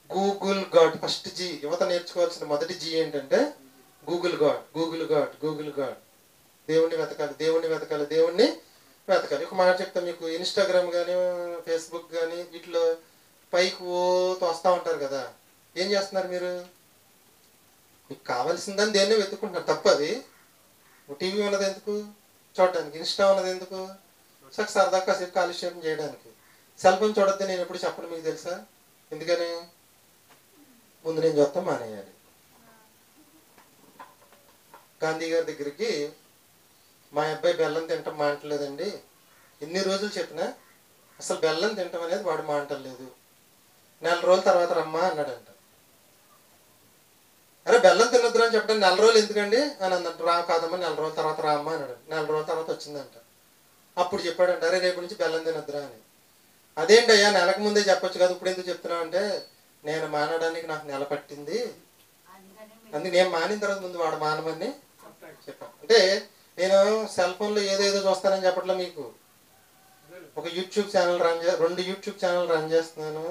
Google god. First G. యువత నేర్చుకోవాల్సిన మొదటి జీ ఏంటంటే Google god, Google god, Google god. దేవుణ్ణి వెతకాలి, దేవుణ్ణి వెతకాలి, దేవుణ్ణి వెతకాలి. ఒక మాట చెప్తా మీకు. ఇన్స్టాగ్రామ్ కానీ ఫేస్బుక్ కానీ వీటిలో పైకి వస్తూ ఉంటారు కదా. ఏం చేస్తున్నారు మీరు? మీకు కావాల్సిందని దేన్ని వెతుక్కుంటున్నారు. తప్పది. టీవీ ఉన్నది ఎందుకు? చూడడానికి. ఇన్స్టా ఉన్నది ఎందుకు? సరదా కాసేపు కాలక్షేపం చేయడానికి. సెల్ ఫోన్ చూడొద్దు నేను ఎప్పుడు చెప్పను, మీకు తెలుసా? ఎందుకని? ముందు నేను చూస్తాం మానేయాలి. గాంధీ గారి దగ్గరికి మా అబ్బాయి బెల్లం తింటాం మాంటలేదండి. ఎన్ని రోజులు చెప్పినా అసలు బెల్లం తింటాం అనేది వాడు మాంటలేదు. 4 రోజుల తర్వాత రమ్మా అన్నాడంట. అరే బెల్లం తినొద్దు అని చెప్పడం 4 రోజులు ఎందుకండి అని అన్నట్టు. రా కాదమ్మా 4 రోజుల తర్వాత రామ్మా అన్నాడు. 4 రోజుల తర్వాత వచ్చిందంట. అప్పుడు చెప్పాడంట, అరే రేపు నుంచి బెల్లం తినొద్దురా అని. అదేంటయ్యా నెలకు ముందే చెప్పొచ్చు కదా, ఇప్పుడు ఎందుకు చెప్తున్నావు అంటే, నేను మానడానికి నాకు నెల పట్టింది, అందుకే నేను మానిన తర్వాత ముందు వాడు మానమని చెప్పాను. అంటే నేను సెల్ ఫోన్లో ఏదేదో చూస్తానని చెప్పట్లా మీకు. ఒక YouTube channel 2 YouTube channel run చేస్తున్నాను.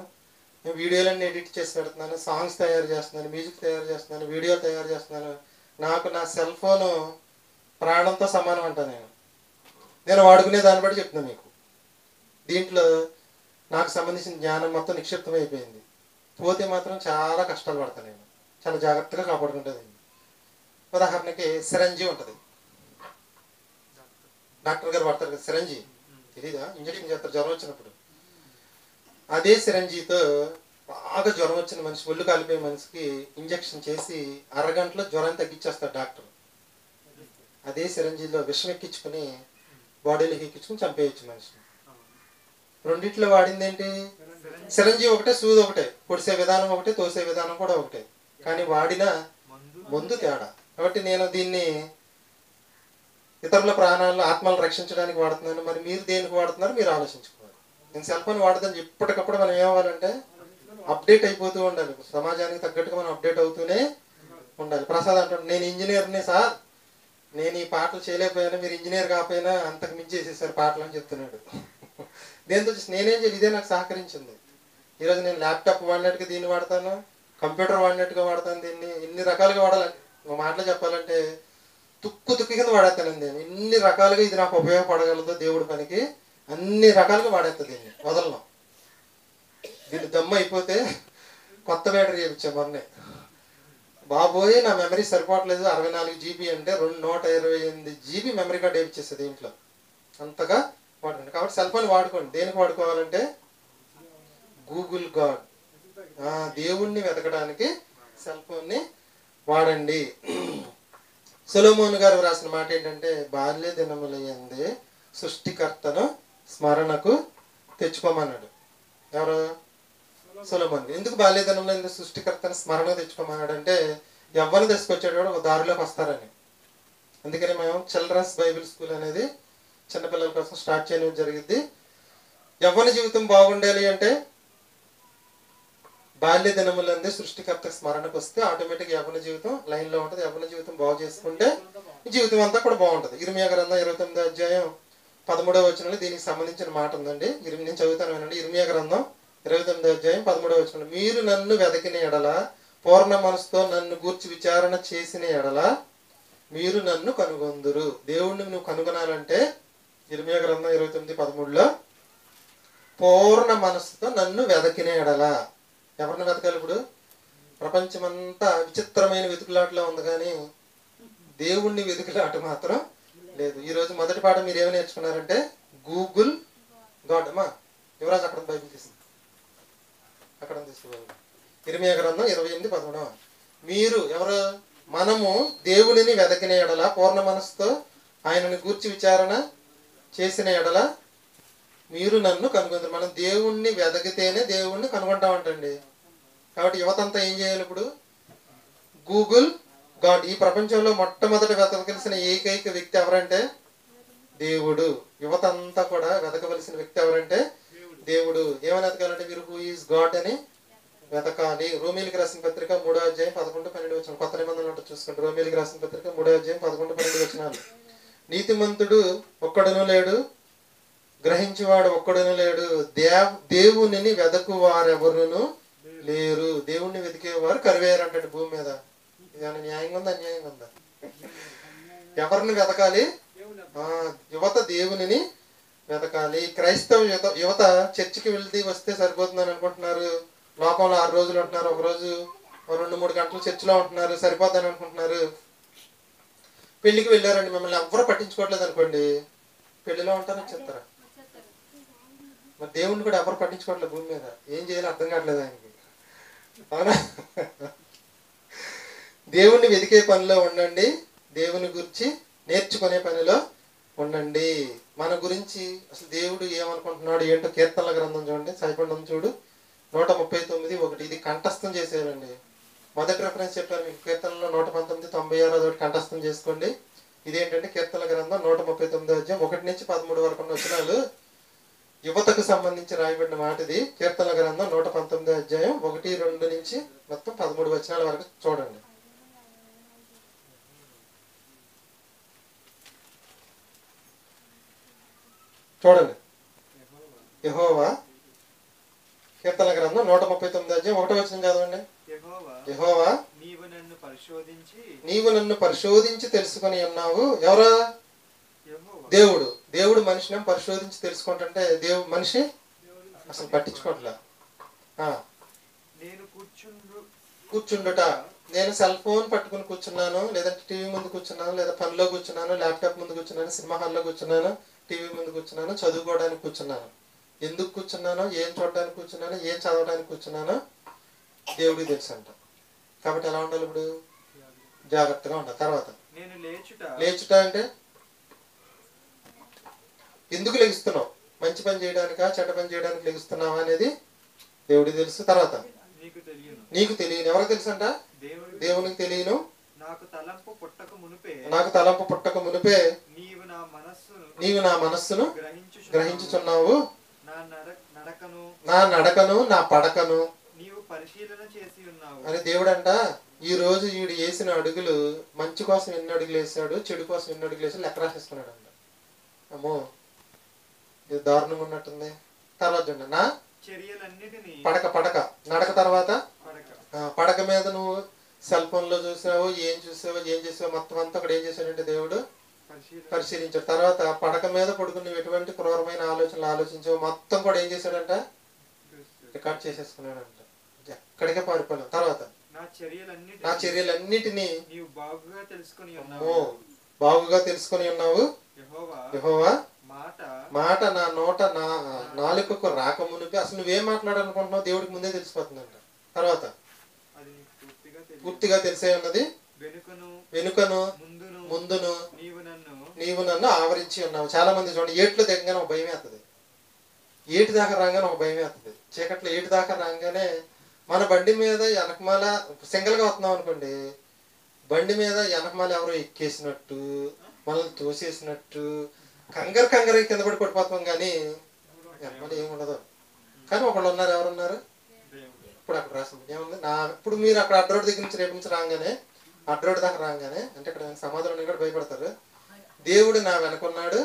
వీడియోలన్నీ ఎడిట్ చేసి పెడుతున్నాను, సాంగ్స్ తయారు చేస్తున్నాను, మ్యూజిక్ తయారు చేస్తున్నాను, వీడియో తయారు చేస్తున్నాను. నాకు నా సెల్ ఫోను ప్రాణంతో సమానం అంట. నేను వాడుకునే దాన్ని బట్టి చెప్తున్నాను మీకు. దీంట్లో నాకు సంబంధించిన జ్ఞానం మొత్తం నిక్షిప్తం అయిపోయింది. పోతే మాత్రం చాలా కష్టాలు పడతాను. నేను చాలా జాగ్రత్తగా కాపాడుకుంటుంది. ఉదాహరణకి సిరంజి ఉంటుంది, డాక్టర్ గారు పడతారు కదా సిరంజి, తెలీదా? ఇంజక్షన్ చేస్తారు జ్వరం వచ్చినప్పుడు. అదే సిరంజితో బాగా జ్వరం వచ్చిన మనిషి, ఒళ్ళు కాలిపోయే మనిషికి ఇంజక్షన్ చేసి అరగంటలో జ్వరాన్ని తగ్గించేస్తాడు డాక్టర్. అదే సిరంజిలో విషం ఎక్కించుకుని బాడీలో ఎక్కించుకుని చంపేయచ్చు మనిషిని. రెండిట్లో వాడింది ఏంటి? సిరంజి ఒకటే, సూది ఒకటే, పొడిసే విధానం ఒకటే, తోసే విధానం కూడా ఒకటే, కానీ వాడిన మందు తేడా. కాబట్టి నేను దీన్ని ఇతరుల ప్రాణాలను, ఆత్మలను రక్షించడానికి వాడుతున్నాను. మరి మీరు దేనికి వాడుతున్నారు మీరు ఆలోచించుకోవాలి. నేను సెల్ ఫోన్ వాడదని ఎప్పటికప్పుడు మనం ఏమవ్వాలంటే అప్డేట్ అయిపోతూ ఉండాలి. సమాజానికి తగ్గట్టుగా మనం అప్డేట్ అవుతూనే ఉండాలి. ప్రసాద్ అంటాడు, నేను ఇంజనీర్ని సార్, నేను ఈ పాటలు చేయలేకపోయినా మీరు ఇంజనీర్ కాకపోయినా అంతకు మించి చేసేసారు పాటలు అని చెప్తున్నాడు. దేంతో నేనేం చేయాలి? ఇదే నాకు సహకరించింది. ఈరోజు నేను ల్యాప్టాప్ వాడినట్టుగా దీన్ని వాడతాను, కంప్యూటర్ వాడినట్టుగా వాడతాను. దీన్ని ఇన్ని రకాలుగా వాడాలని ఒక మాటలో చెప్పాలంటే తుక్కు కింద వాడేస్తానండి నేను. ఇన్ని రకాలుగా ఇది నాకు ఉపయోగపడగలదు దేవుడి పనికి, అన్ని రకాలుగా వాడేస్తాను. దీన్ని వదలను. దీన్ని దమ్ము అయిపోతే కొత్త బ్యాటరీ చేయించాం మొన్నే. బాబోయ్ నా మెమరీ సరిపోవట్లేదు, 64 GB అంటే 128 GB మెమరీ కార్డ్ వేయించేస్తుంది దీంట్లో. అంతగా వాడుకోండి. కాబట్టి సెల్ ఫోన్ వాడుకోండి. దేనికి వాడుకోవాలంటే గూగుల్ గాడ్, దేవుణ్ణి వెతకడానికి సెల్ ఫోన్ని వాడండి. సొలొమోను గారు రాసిన మాట ఏంటంటే, బాల్య దినములయందే సృష్టికర్తను స్మరణకు తెచ్చుకోమన్నాడు. ఎవరు? సొలొమోను. ఎందుకు బాల్య దినంలో సృష్టికర్తను స్మరణ తెచ్చుకోమన్నాడు అంటే, యవ్వన దశకొచ్చేటప్పుడు ఒక దారిలోకి వస్తారని. అందుకని మేము చిల్డ్రన్స్ బైబిల్ స్కూల్ అనేది చిన్నపిల్లల కోసం స్టార్ట్ చేయడం జరిగింది. యవ్వన జీవితం బాగుండాలి అంటే బాల్య దినములందే సృష్టికర్త స్మరణకు వస్తే ఆటోమేటిక్ యవ్వన జీవితం లైన్లో ఉంటుంది. యవ్వన జీవితం బాగు చేసుకుంటే జీవితం అంతా కూడా బాగుంటుంది. ఇర్మియా గ్రంథం 29వ అధ్యాయం 13వ వచనంలో దీనికి సంబంధించిన మాట ఉందండి. నేను చదువుతాను వినండి. ఇర్మియా గ్రంథం 29వ అధ్యాయం 13వ వచనంలో, మీరు నన్ను వెతికిన ఎడల, పూర్ణ మనసుతో నన్ను గూర్చి విచారణ చేసిన ఎడల మీరు నన్ను కనుగొందురు. దేవుణ్ణి నువ్వు కనుగొనాలంటే ఇర్మియా గ్రంథం 29:13లో పూర్ణ మనసుతో నన్ను వెతికిన ఎడల. ఎవరిని వెతకాలి? ఇప్పుడు ప్రపంచమంతా విచిత్రమైన వెతుకులాటలో ఉంది, కానీ దేవుణ్ణి వెతుకులాట మాత్రం లేదు. ఈరోజు మొదటి పాఠం మీరు ఏమి నేర్చుకున్నారంటే గూగుల్ గాడ్. అమ్మా యువరాజ్ అక్కడ బైబిల్ తీసుకు, అక్కడ తీసుకోవాలి. ఇర్మియా గ్రంథం 28:13. మీరు ఎవరు? మనము దేవుడిని వెతకిన ఎడల, పూర్ణ మనసుతో ఆయనను గూర్చి విచారణ చేసిన ఎడల మీరు నన్ను కనుగొందరు. మనం దేవుణ్ణి వెతకితేనే దేవుణ్ణి కనుగొంటామంటండి. కాబట్టి యువత అంతా ఏం చేయాలి ఇప్పుడు? Google God. ఈ ప్రపంచంలో మొట్టమొదటి వెతకవలసిన ఏకైక వ్యక్తి ఎవరంటే దేవుడు. యువత అంతా కూడా వెతకవలసిన వ్యక్తి ఎవరంటే దేవుడు. ఏమని వెతకాలంటే మీరు హూ ఈజ్ గాడ్ అని వెతకాలి. రోమీలికి రాసిన పత్రిక 3వ అధ్యాయం 11-12 వచనం. కొత్త నిబంధనలు ఉంటుంది చూసుకోండి. రోమీలికి రాసిన పత్రిక 3వ అధ్యాయం 11-12 వచనాలు. నీతిమంతుడు ఒక్కడును లేడు, గ్రహించేవాడు ఒక్కడును లేడు, దేవునిని వెదకువారెవరును లేరు. దేవుణ్ణి వెతికేవారు కరువేరంటండి భూమి మీద. ఏమైనా న్యాయంగా ఉందా అన్యాయంగా ఉందా? ఎవరిని వెతకాలి? యువత దేవునిని వెతకాలి. క్రైస్తవ యువత చర్చికి వెళ్తే వస్తే సరిపోతుందని అనుకుంటున్నారు. లోకంలో 6 రోజులు ఉంటున్నారు, ఒక రోజు 2-3 గంటలు చర్చిలో ఉంటున్నారు, సరిపోద్దని అనుకుంటున్నారు. పెళ్లికి వెళ్ళారండి, మిమ్మల్ని ఎవ్వరూ పట్టించుకోవట్లేదు అనుకోండి, పెళ్లిలో ఉంటారని చెప్తారా? మరి దేవుణ్ణి కూడా ఎవరు పట్టించుకోవట్లేదు భూమి మీద. ఏం చేయాలో అర్థం కావట్లేదు ఆయనకి, అవునా? దేవుణ్ణి వెతికే పనిలో ఉండండి, దేవుని గురించి నేర్చుకునే పనిలో ఉండండి. మన గురించి అసలు దేవుడు ఏమనుకుంటున్నాడు ఏంటో కీర్తనల గ్రంథం చూడండి, సైపండం చూడు 139:1. ఇది కంఠస్థం చేసేయాలండి. మొదటి రెఫరెన్స్ చెప్పాను మీకు, కీర్తనలో 119, 96 కంఠస్థం చేసుకోండి. ఇదేంటంటే కీర్తనల గ్రంథం 139 అధ్యాయం 1-13 వరకు ఉన్న వచనాలు యువతకు సంబంధించి రాయబడిన మాట. ఇది కీర్తనల గ్రంథం 119 అధ్యాయం 1-2 నుంచి మొత్తం 13 వచనాల వరకు చూడండి. చూడండి. యెహోవా, కీర్తన గ్రంథం 139 అధ్యాయం 1వ వచనం చదవండి. యెహోవా, నీవు నన్ను పరిశోధించి తెలుసుకొని ఉన్నావు. ఎవరా? దేవుడు. దేవుడు మనిషిని పరిశోధించి తెలుసుకుంటుంటే మనిషి అసలు పట్టించుకోవట్లే. కూర్చుండుట, నేను సెల్ ఫోన్ పట్టుకుని కూర్చున్నాను, లేదంటే టీవీ ముందు కూర్చున్నాను, లేదా పనిలో కూర్చున్నాను, ల్యాప్టాప్ ముందు కూర్చున్నాను, సినిమా హాల్లో కూర్చున్నాను, టీవీ ముందు కూర్చున్నాను, చదువుకోవడానికి కూర్చున్నాను. ఎందుకు కూర్చున్నానో, ఏం చూడడానికి కూర్చున్నానో, ఏం చదవడానికి కూర్చున్నానో దేవుడికి తెలుసు అంట. కాబట్టి ఎలా ఉండాలి ఇప్పుడు? జాగ్రత్తగా ఉండాలి. తర్వాత లేచుట అంటే ఎందుకు లెగుస్తున్నావు? మంచి పని చేయడానికా, చెడ్డ పని చేయడానికి లెగుస్తున్నావా అనేది దేవుడికి తెలుసు. తర్వాత నీకు తెలియను. ఎవరికి తెలుసు అంట? దేవునికి తెలియను. నాకు తలంపు పుట్టక మునిపే నీవు నా మనస్సును గ్రహించుచున్నావు. నా నడకను నా పడకను అని దేవుడంట. ఈ రోజు వీడు వేసిన అడుగులు, మంచి కోసం ఎన్ని అడుగులు వేసాడు, చెడు కోసం ఎన్ని అడుగులు వేసాడు లెక్క రాసేసుకున్నాడు అంట. అమ్మో, ఇది దారుణంగా ఉన్నట్టుంది. తర్వాత చూడండి, నా పడక నడక. తర్వాత పడక మీద నువ్వు సెల్ ఫోన్ లో చూసావు, ఏం చేసావు మొత్తం అంతా అక్కడ ఏం చేశాడంటే దేవుడు పరిశీలించాడు. తర్వాత పడక మీద పడుకుని నువ్వు ఎటువంటి క్రూరమైన ఆలోచనలు ఆలోచించావు మొత్తం కూడా ఏం చేశాడంట? రికార్డ్ చేసేసుకున్నాడంట. ఎక్కడికే పారిపోయాను. తర్వాత నా చర్యలన్నిటినీ బాగుగా తెలుసుకొని ఉన్నావు. యెహోవా, మాట నా నోట నా నాలుకకు రాకమునిపే. అసలు నువ్వేం మాట్లాడాలనుకుంటున్నావు దేవుడికి ముందే తెలిసిపోతుందంట. తర్వాత పూర్తిగా తెలిసే ఉన్నది. వెనుకను ముందును నీవు నన్ను ఆవరించి ఉన్నావు. చాలా మంది చూడండి, ఏట్లో దిగగానే ఒక భయం వేస్తుంది, ఏటి దాకా రాగానే ఒక భయం వేస్తుంది. చీకట్లో ఏటి దాకా రాగానే మన బండి మీద వెనకమాల సింగల్గా వస్తున్నాం అనుకోండి, బండి మీద వెనకమాల ఎవరో ఎక్కేసినట్టు, మనల్ని తోసేసినట్టు కంగారు కింద పడిపోతాం. కానీ వెనకాల ఏముండదు. కానీ ఒకళ్ళు ఉన్నారు. ఎవరున్నారు? ఇప్పుడు అక్కడ రాసింది ఏముంది? ఇప్పుడు మీరు అక్కడ అడ్రోడ్ దగ్గర నుంచి రేపు నుంచి రాగానే, అడ్రోడ్ దాకా రాగానే, అంటే ఇక్కడ సమాధానం కూడా భయపడతారు. దేవుడు నా వెనకున్నాడు,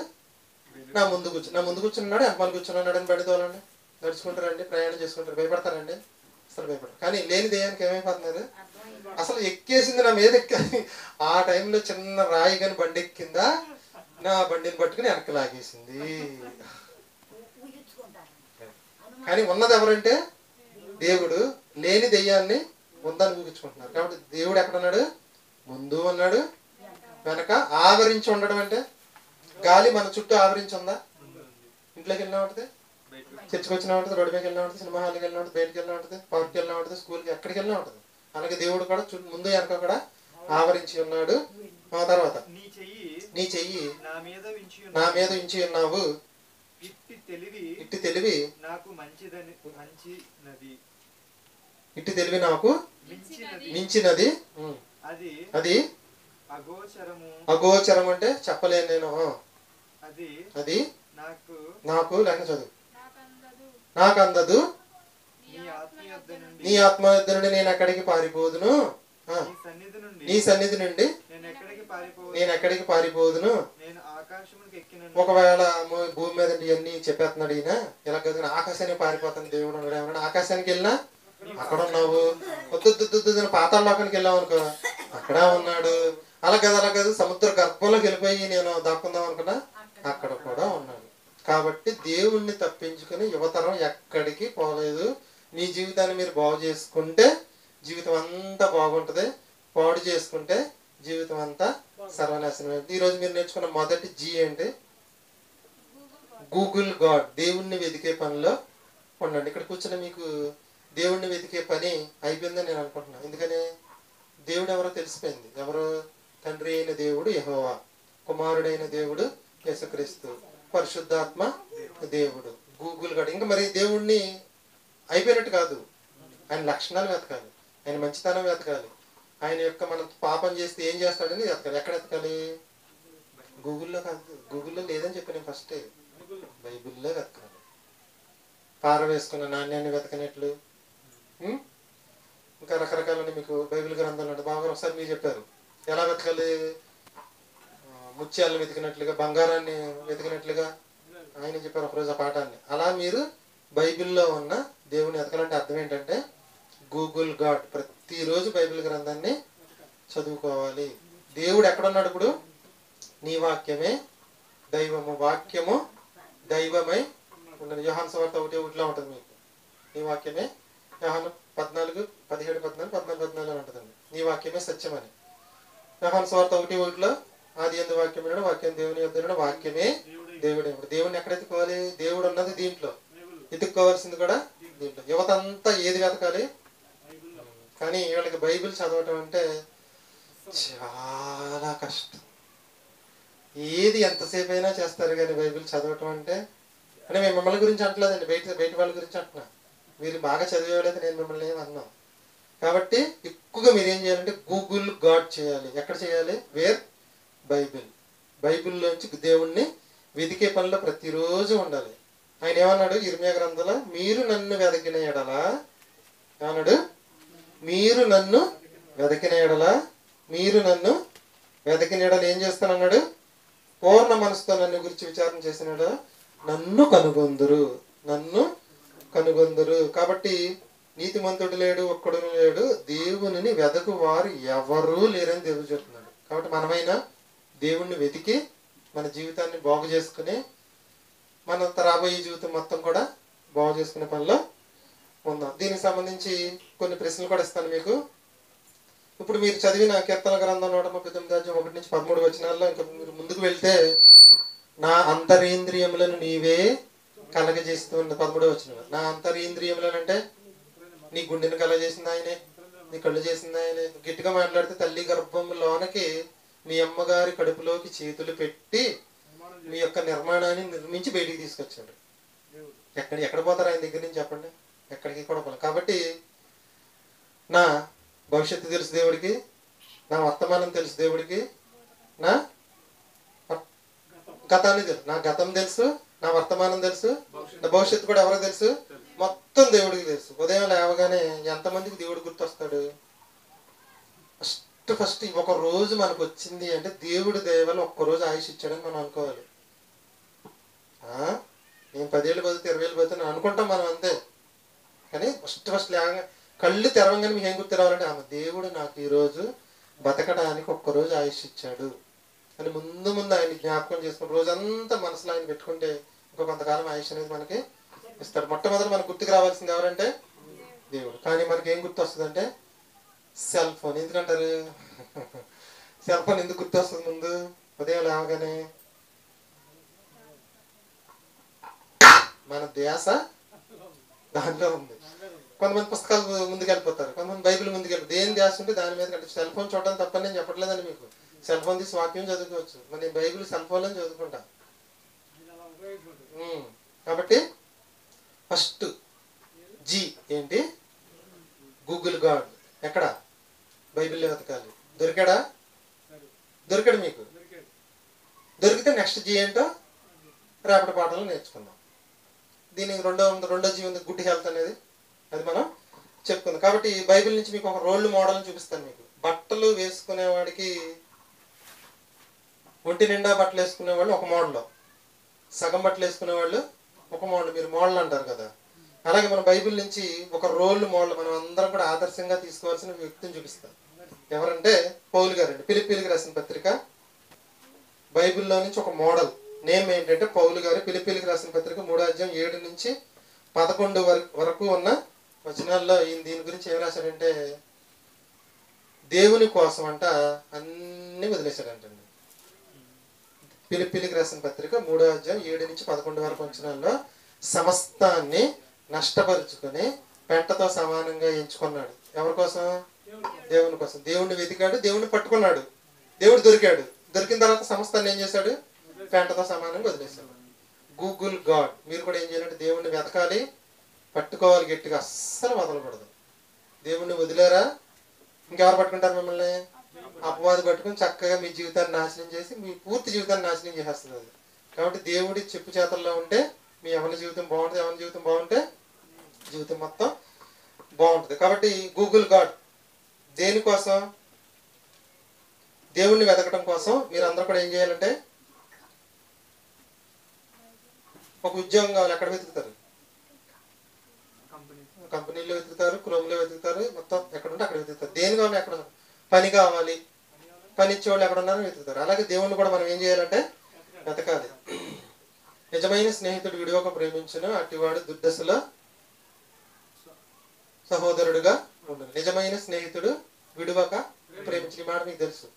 నా ముందు కూర్చున్నాడు, వెనకాల కూర్చున్నాడు అని బండి తోలండి, నడుచుకుంటారండి, ప్రయాణం చేసుకుంటారు. భయపడతారండి? అసలు భయపడతారు. కానీ లేని దేయానికి ఏమైపోతున్నారు? అసలు ఎక్కేసింది నా మీద ఆ టైంలో చిన్న రాయి కానీ బండి ఎక్కిందా, నా బండిని పట్టుకుని వెనక్కి లాగేసింది. కానీ ఉన్నది ఎవరంటే దేవుడు. లేని దెయ్యాన్ని ఉందని ఊహించుకుంటున్నారు. కాబట్టి దేవుడు ఎక్కడున్నాడు? ముందు ఉన్నాడు, వెనక ఆవరించి ఉండడం. అంటే గాలి మన చుట్టూ ఆవరించి ఉందా? ఇంట్లోకి వెళ్ళినా ఉంటుంది, చర్చికి వచ్చినా ఉంటుంది, రోడ్డు మీద వెళ్ళినా ఉంటుంది, సినిమా హాల్కి వెళ్ళినా ఉంటుంది, బయటకి వెళ్ళినా ఉంటుంది, పార్క్కి వెళ్ళినా ఉంటుంది, స్కూల్కి ఎక్కడికి వెళ్ళినా ఉంటుంది. అలాగే దేవుడు కూడా ముందు వెనక కూడా ఆవరించి ఉన్నాడు. ఆ తర్వాత నీ చెయ్యి నా మీద ఉంచి ఉన్నావు. ఇట్టి తెలివి నాకు మంచినది. ఇట్టి తెలివి నాకు మించినది. అది అగోచరం అంటే చెప్పలేను నేను. అది నాకు లెక్క చదువు. నాకు అందదు. నీ ఆత్మ యొద్ద నుండి నేను ఎక్కడికి పారిపోదును. నీ సన్నిధి నుండి నేను ఎక్కడికి పారిపోదును. ఒకవేళ భూమి మీద ఇవన్నీ చెప్పేస్తున్నాడు ఈయన. ఇలా కదా ఆకాశానికి పారిపోతాను దేవుడు ఉన్నాడు. ఏమన్నా ఆకాశానికి వెళ్ళినా అక్కడ ఉన్నావు. వద్దు పాతాళలోకానికి వెళ్ళావు అనుకో, అక్కడ ఉన్నాడు. అలా కదా సముద్ర గర్భంలోకి వెళ్ళిపోయి నేను దాక్కుందాం అనుకున్నా, అక్కడ కూడా ఉన్నాడు. కాబట్టి దేవుణ్ణి తప్పించుకుని యువతరం ఎక్కడికి పోలేదు. మీ జీవితాన్ని మీరు బాగు చేసుకుంటే జీవితం అంతా బాగుంటుంది. పాడు చేసుకుంటే జీవితం అంతా సర్వనాశనం. ఈరోజు మీరు నేర్చుకున్న మొదటి జీ ఏంటి? Google god. దేవుణ్ణి వెతికే పనిలో ఉండండి. ఇక్కడ కూర్చొని మీకు దేవుణ్ణి వెతికే పని అయిపోయిందని నేను అనుకుంటున్నాను. ఎందుకని దేవుడు ఎవరో తెలిసిపోయింది. ఎవరు? తండ్రి అయిన దేవుడు యెహోవా, కుమారుడైన దేవుడు యేసుక్రీస్తు, పరిశుద్ధాత్మ దేవుడు. Google God. ఇంకా మరి దేవుణ్ణి అయిపోయినట్టు కాదు. ఆయన లక్షణాలు వెతకాలి, ఆయన మంచితనం వెతకాలి, ఆయన యొక్క మనం పాపం చేస్తే ఏం చేస్తాడని వెతకాలి. ఎక్కడ వెతకాలి? గూగుల్లో కాదు. గూగుల్లో లేదని చెప్పి నేను ఫస్ట్ బైబిల్లో వెతకాలి. పారవేసుకున్న నాణ్యాన్ని వెతకనట్లు ఇంకా రకరకాలని మీకు బైబిల్ గ్రంథాలు అంటే బాగా ఒకసారి మీరు చెప్పారు. ఎలా వెతకాలి? ముత్యాలను వెతికినట్లుగా, బంగారాన్ని వెతికినట్లుగా ఆయన చెప్పారు ఒకరోజు ఆ పాఠాన్ని. అలా మీరు బైబిల్లో ఉన్న దేవుని వెతకాలంటే అర్థం ఏంటంటే గూగుల్ గాడ్. ప్రతిరోజు బైబిల్ గ్రంథాన్ని చదువుకోవాలి. దేవుడు ఎక్కడున్నాడు? ఇప్పుడు నీ వాక్యమే దైవము, వాక్యము దైవమై ఉన్నది. యోహాను సువార్త 1:1 ఉంటుంది మీకు. నీ వాక్యమే, యోహాను 14:17 ఉంటుందండి. నీ వాక్యమే సత్యమని. యోహాను సువార్త 1:1 ఆది యందు వాక్యం ఉన్నాడు, వాక్యం దేవుని యొద్ద ఉన్నాడు, వాక్యమే దేవుడే. దేవుడిని ఎక్కడ ఎత్తుకోవాలి? దేవుడు ఉన్నది దీంట్లో, ఎత్తుక్కోవాల్సింది కూడా దీంట్లో. యువత అంతా ఏది వెతకాలి? కానీ వీళ్ళకి బైబిల్ చదవటం అంటే చాలా కష్టం. ఏది ఎంతసేపు అయినా చేస్తారు కానీ బైబిల్ చదవటం అంటే మేము మిమ్మల్ని గురించి అంటలేదండి, బయట వాళ్ళ గురించి అంటున్నా. మీరు బాగా చదివేవాళ్ళైతే నేను మిమ్మల్ని ఏమి అన్నాం. కాబట్టి ఎక్కువగా మీరు ఏం చేయాలంటే గూగుల్ గాడ్ చేయాలి. ఎక్కడ చేయాలి? వేర్? బైబిల్. బైబిల్లోంచి దేవుణ్ణి వెతికే పనిలో ప్రతిరోజు ఉండాలి. ఆయన ఏమన్నాడు ఇర్మియా గ్రంథంలో? మీరు నన్ను వెతికిన ఎడలా ఏమన్నాడు? మీరు నన్ను వెతికిన ఎడలా, మీరు నన్ను వెతికిన ఎడల ఏం చేస్తానన్నాడు? పూర్ణ మనసుతో నన్ను గురించి విచారణ చేసినాడు, నన్ను కనుగొందురు, నన్ను కనుగొందురు. కాబట్టి నీతిమంతుడు లేడు, ఒక్కడు లేడు, దేవునిని వెదకు వారు ఎవరూ లేరని దేవుడు చెప్తున్నాడు. కాబట్టి మనమైనా దేవుణ్ణి వెతికి మన జీవితాన్ని బాగు చేసుకుని మన రాబోయే జీవితం మొత్తం కూడా బాగు చేసుకునే పనిలో ఉందాం. దీనికి సంబంధించి కొన్ని ప్రశ్నలు కూడా ఇస్తాను మీకు. ఇప్పుడు మీరు చదివిన కీర్తన గ్రంథం 139:1-13 ఇంకా మీరు ముందుకు వెళ్తే నా అంతరింద్రియములను నీవే కలగజేస్తూ ఉన్న 13 నా అంతరింద్రియములను అంటే నీ గుండెను కలగజేసింది ఆయనే, నీ కళ్ళు చేసింది ఆయనే. గట్టిగా మాట్లాడితే తల్లి గర్భంలోనికి మీ అమ్మగారి కడుపులోకి చేతులు పెట్టి మీ యొక్క నిర్మాణాన్ని నిర్మించి బయటికి తీసుకొచ్చాడు. ఎక్కడ పోతారు ఆయన దగ్గర నుంచి చెప్పండి? ఎక్కడికి కూడా పోలేదు. కాబట్టి నా భవిష్యత్తు తెలుసు దేవుడికి, నా వర్తమానం తెలుసు దేవుడికి, నా గతాన్ని తెలుసు, నా గతం తెలుసు, నా వర్తమానం తెలుసు, నా భవిష్యత్తు కూడా ఎవరో తెలుసు, మొత్తం దేవుడికి తెలుసు. ఉదయం లేవగానే ఎంతమందికి దేవుడు గుర్తొస్తాడు? ఫస్ట్ ఒక రోజు మనకు వచ్చింది అంటే దేవుడి దయ వల్ల ఒక్కరోజు ఆయుష్ ఇచ్చాడని మనం అనుకోవాలి. నేను 10 ఏళ్ళు బతికితే 20 ఏళ్ళు బతికితే అనుకుంటాం మనం అంతే. కానీ ఫస్ట్ లేవగా కళ్ళు తెరవంగానే మీకు ఏం గుర్తు రావాలంటే ఆమె దేవుడు నాకు ఈరోజు బతకడానికి ఒక్కరోజు ఆయుష్ ఇచ్చాడు అని ముందు ఆయన జ్ఞాపకం చేసుకుని రోజంతా మనసులో ఆయన పెట్టుకుంటే ఇంకో కొంతకాలం ఆయుష్ అనేది మనకి ఇస్తాడు. మొట్టమొదటి మనకు గుర్తుకు రావాల్సింది ఎవరంటే దేవుడు. కానీ మనకి ఏం గుర్తు వస్తుంది అంటే సెల్ ఫోన్. ఎందుకంటారు సెల్ ఫోన్ ఎందుకు గుర్తు వస్తుంది ముందు? ఉదయం లేవగానే మన ధ్యాస దాంట్లో ఉంది. కొంతమంది పుస్తకాలు ముందుకెళ్ళిపోతారు, కొంతమంది బైబిల్ ముందుకెళ్ళిపోతారు. దేని ధ్యాస ఉంటే దాని మీద కంటే సెల్ ఫోన్ చూడడం తప్పని నేను చెప్పట్లేదండి మీకు. సెల్ ఫోన్ తీసి వాక్యం చదువుకోవచ్చు. మరి నేను బైబిల్ సెల్ ఫోన్లో చదువుకుంటా. కాబట్టి ఫస్ట్ జీ ఏంటి? Google God. ఎక్కడ? బైబిల్లో వెతకాలి. దొరికాడా? దొరికాడు మీకు. దొరికితే నెక్స్ట్ జీ ఏంటో రేపటి పాఠంలో నేర్చుకుందాం. దీనికి రెండో జీ ఉంది, గుడ్ హెల్త్ అనేది. అది మనం చెప్పుకుందాం. కాబట్టి బైబిల్ నుంచి మీకు ఒక రోల్ మోడల్ని చూపిస్తాను. మీకు బట్టలు వేసుకునేవాడికి ఒంటి నిండా బట్టలు వేసుకునేవాళ్ళు ఒక మోడల్, సగం బట్టలు వేసుకునేవాళ్ళు ఒక మోడల్. మీరు మోడల్ అంటారు కదా, అలాగే మన బైబిల్ నుంచి ఒక రోల్ మోడల్ మనం అందరం కూడా ఆదర్శంగా తీసుకోవాల్సిన వ్యక్తిని చూపిస్తాం. ఎవరంటే పౌలు గారండి. ఫిలిప్పీలకు రాసిన పత్రిక బైబిల్లో నుంచి ఒక మోడల్. నేమ్ ఏంటంటే పౌలు గారు. ఫిలిప్పీలకు రాసిన పత్రిక 3వ అధ్యాయం 7 నుంచి 11 వరకు ఉన్న వచనాల్లో ఈయన దీని గురించి ఏం రాశాడంటే, దేవుని కోసం అంట అన్ని వదిలేశాడంటండి. ఫిలిప్పీలకు రాసిన పత్రిక 3వ అధ్యాయం 7 నుంచి 11 వరకు వచనాల్లో సమస్తాన్ని నష్టపరుచుకొని పెంటతో సమానంగా ఎంచుకున్నాడు. ఎవరి కోసం? దేవుని కోసం. దేవుణ్ణి వెతికాడు, దేవుణ్ణి పట్టుకున్నాడు, దేవుడు దొరికాడు. దొరికిన తర్వాత సమస్తాన్ని ఏం చేశాడు? పెంటతో సమానంగా వదిలేశాడు. Google God. మీరు కూడా ఏం చేయాలంటే దేవుణ్ణి వెతకాలి, పట్టుకోవాలి గట్టిగా, అస్సలు వదలకూడదు. దేవుణ్ణి వదిలేరా ఇంకెవరు పట్టుకుంటారు మిమ్మల్ని? అపవాది పట్టుకుని చక్కగా మీ జీవితాన్ని నాశనం చేసి మీ పూర్తి జీవితాన్ని నాశనం చేసేస్తుంది అది. కాబట్టి దేవుడి చెప్పు చేతల్లో ఉంటే మీ ఎవరి జీవితం బాగుంటుంది, ఎవరి జీవితం బాగుంటే జీవితం మొత్తం బాగుంటుంది. కాబట్టి గూగుల్ గాడ్ దేనికోసం? దేవుణ్ణి వెతకడం కోసం. మీరు అందరూ కూడా ఏం చేయాలంటే ఒక ఉద్యోగం కావాలి. ఎక్కడ వెతుకుతారు? కంపెనీలో వెతుకుతారు, క్రోమ్లో వెతుకుతారు, మొత్తం ఎక్కడుంటే అక్కడ వెతుకుతారు. దేని కావాలి? ఎక్కడ పని కావాలి, పని ఇచ్చేవాళ్ళు ఎక్కడ ఉన్నారో వెతుకుతారు. అలాగే దేవుణ్ణి కూడా మనం ఏం చేయాలంటే వెతకాలి. నిజమైన స్నేహితుడు విడివక ప్రేమించును, అట్టివాడు దుర్దశలో సహోదరుడుగా ఉండను. నిజమైన స్నేహితుడు విడివక ప్రేమించిన మాట మీకు తెలుసు.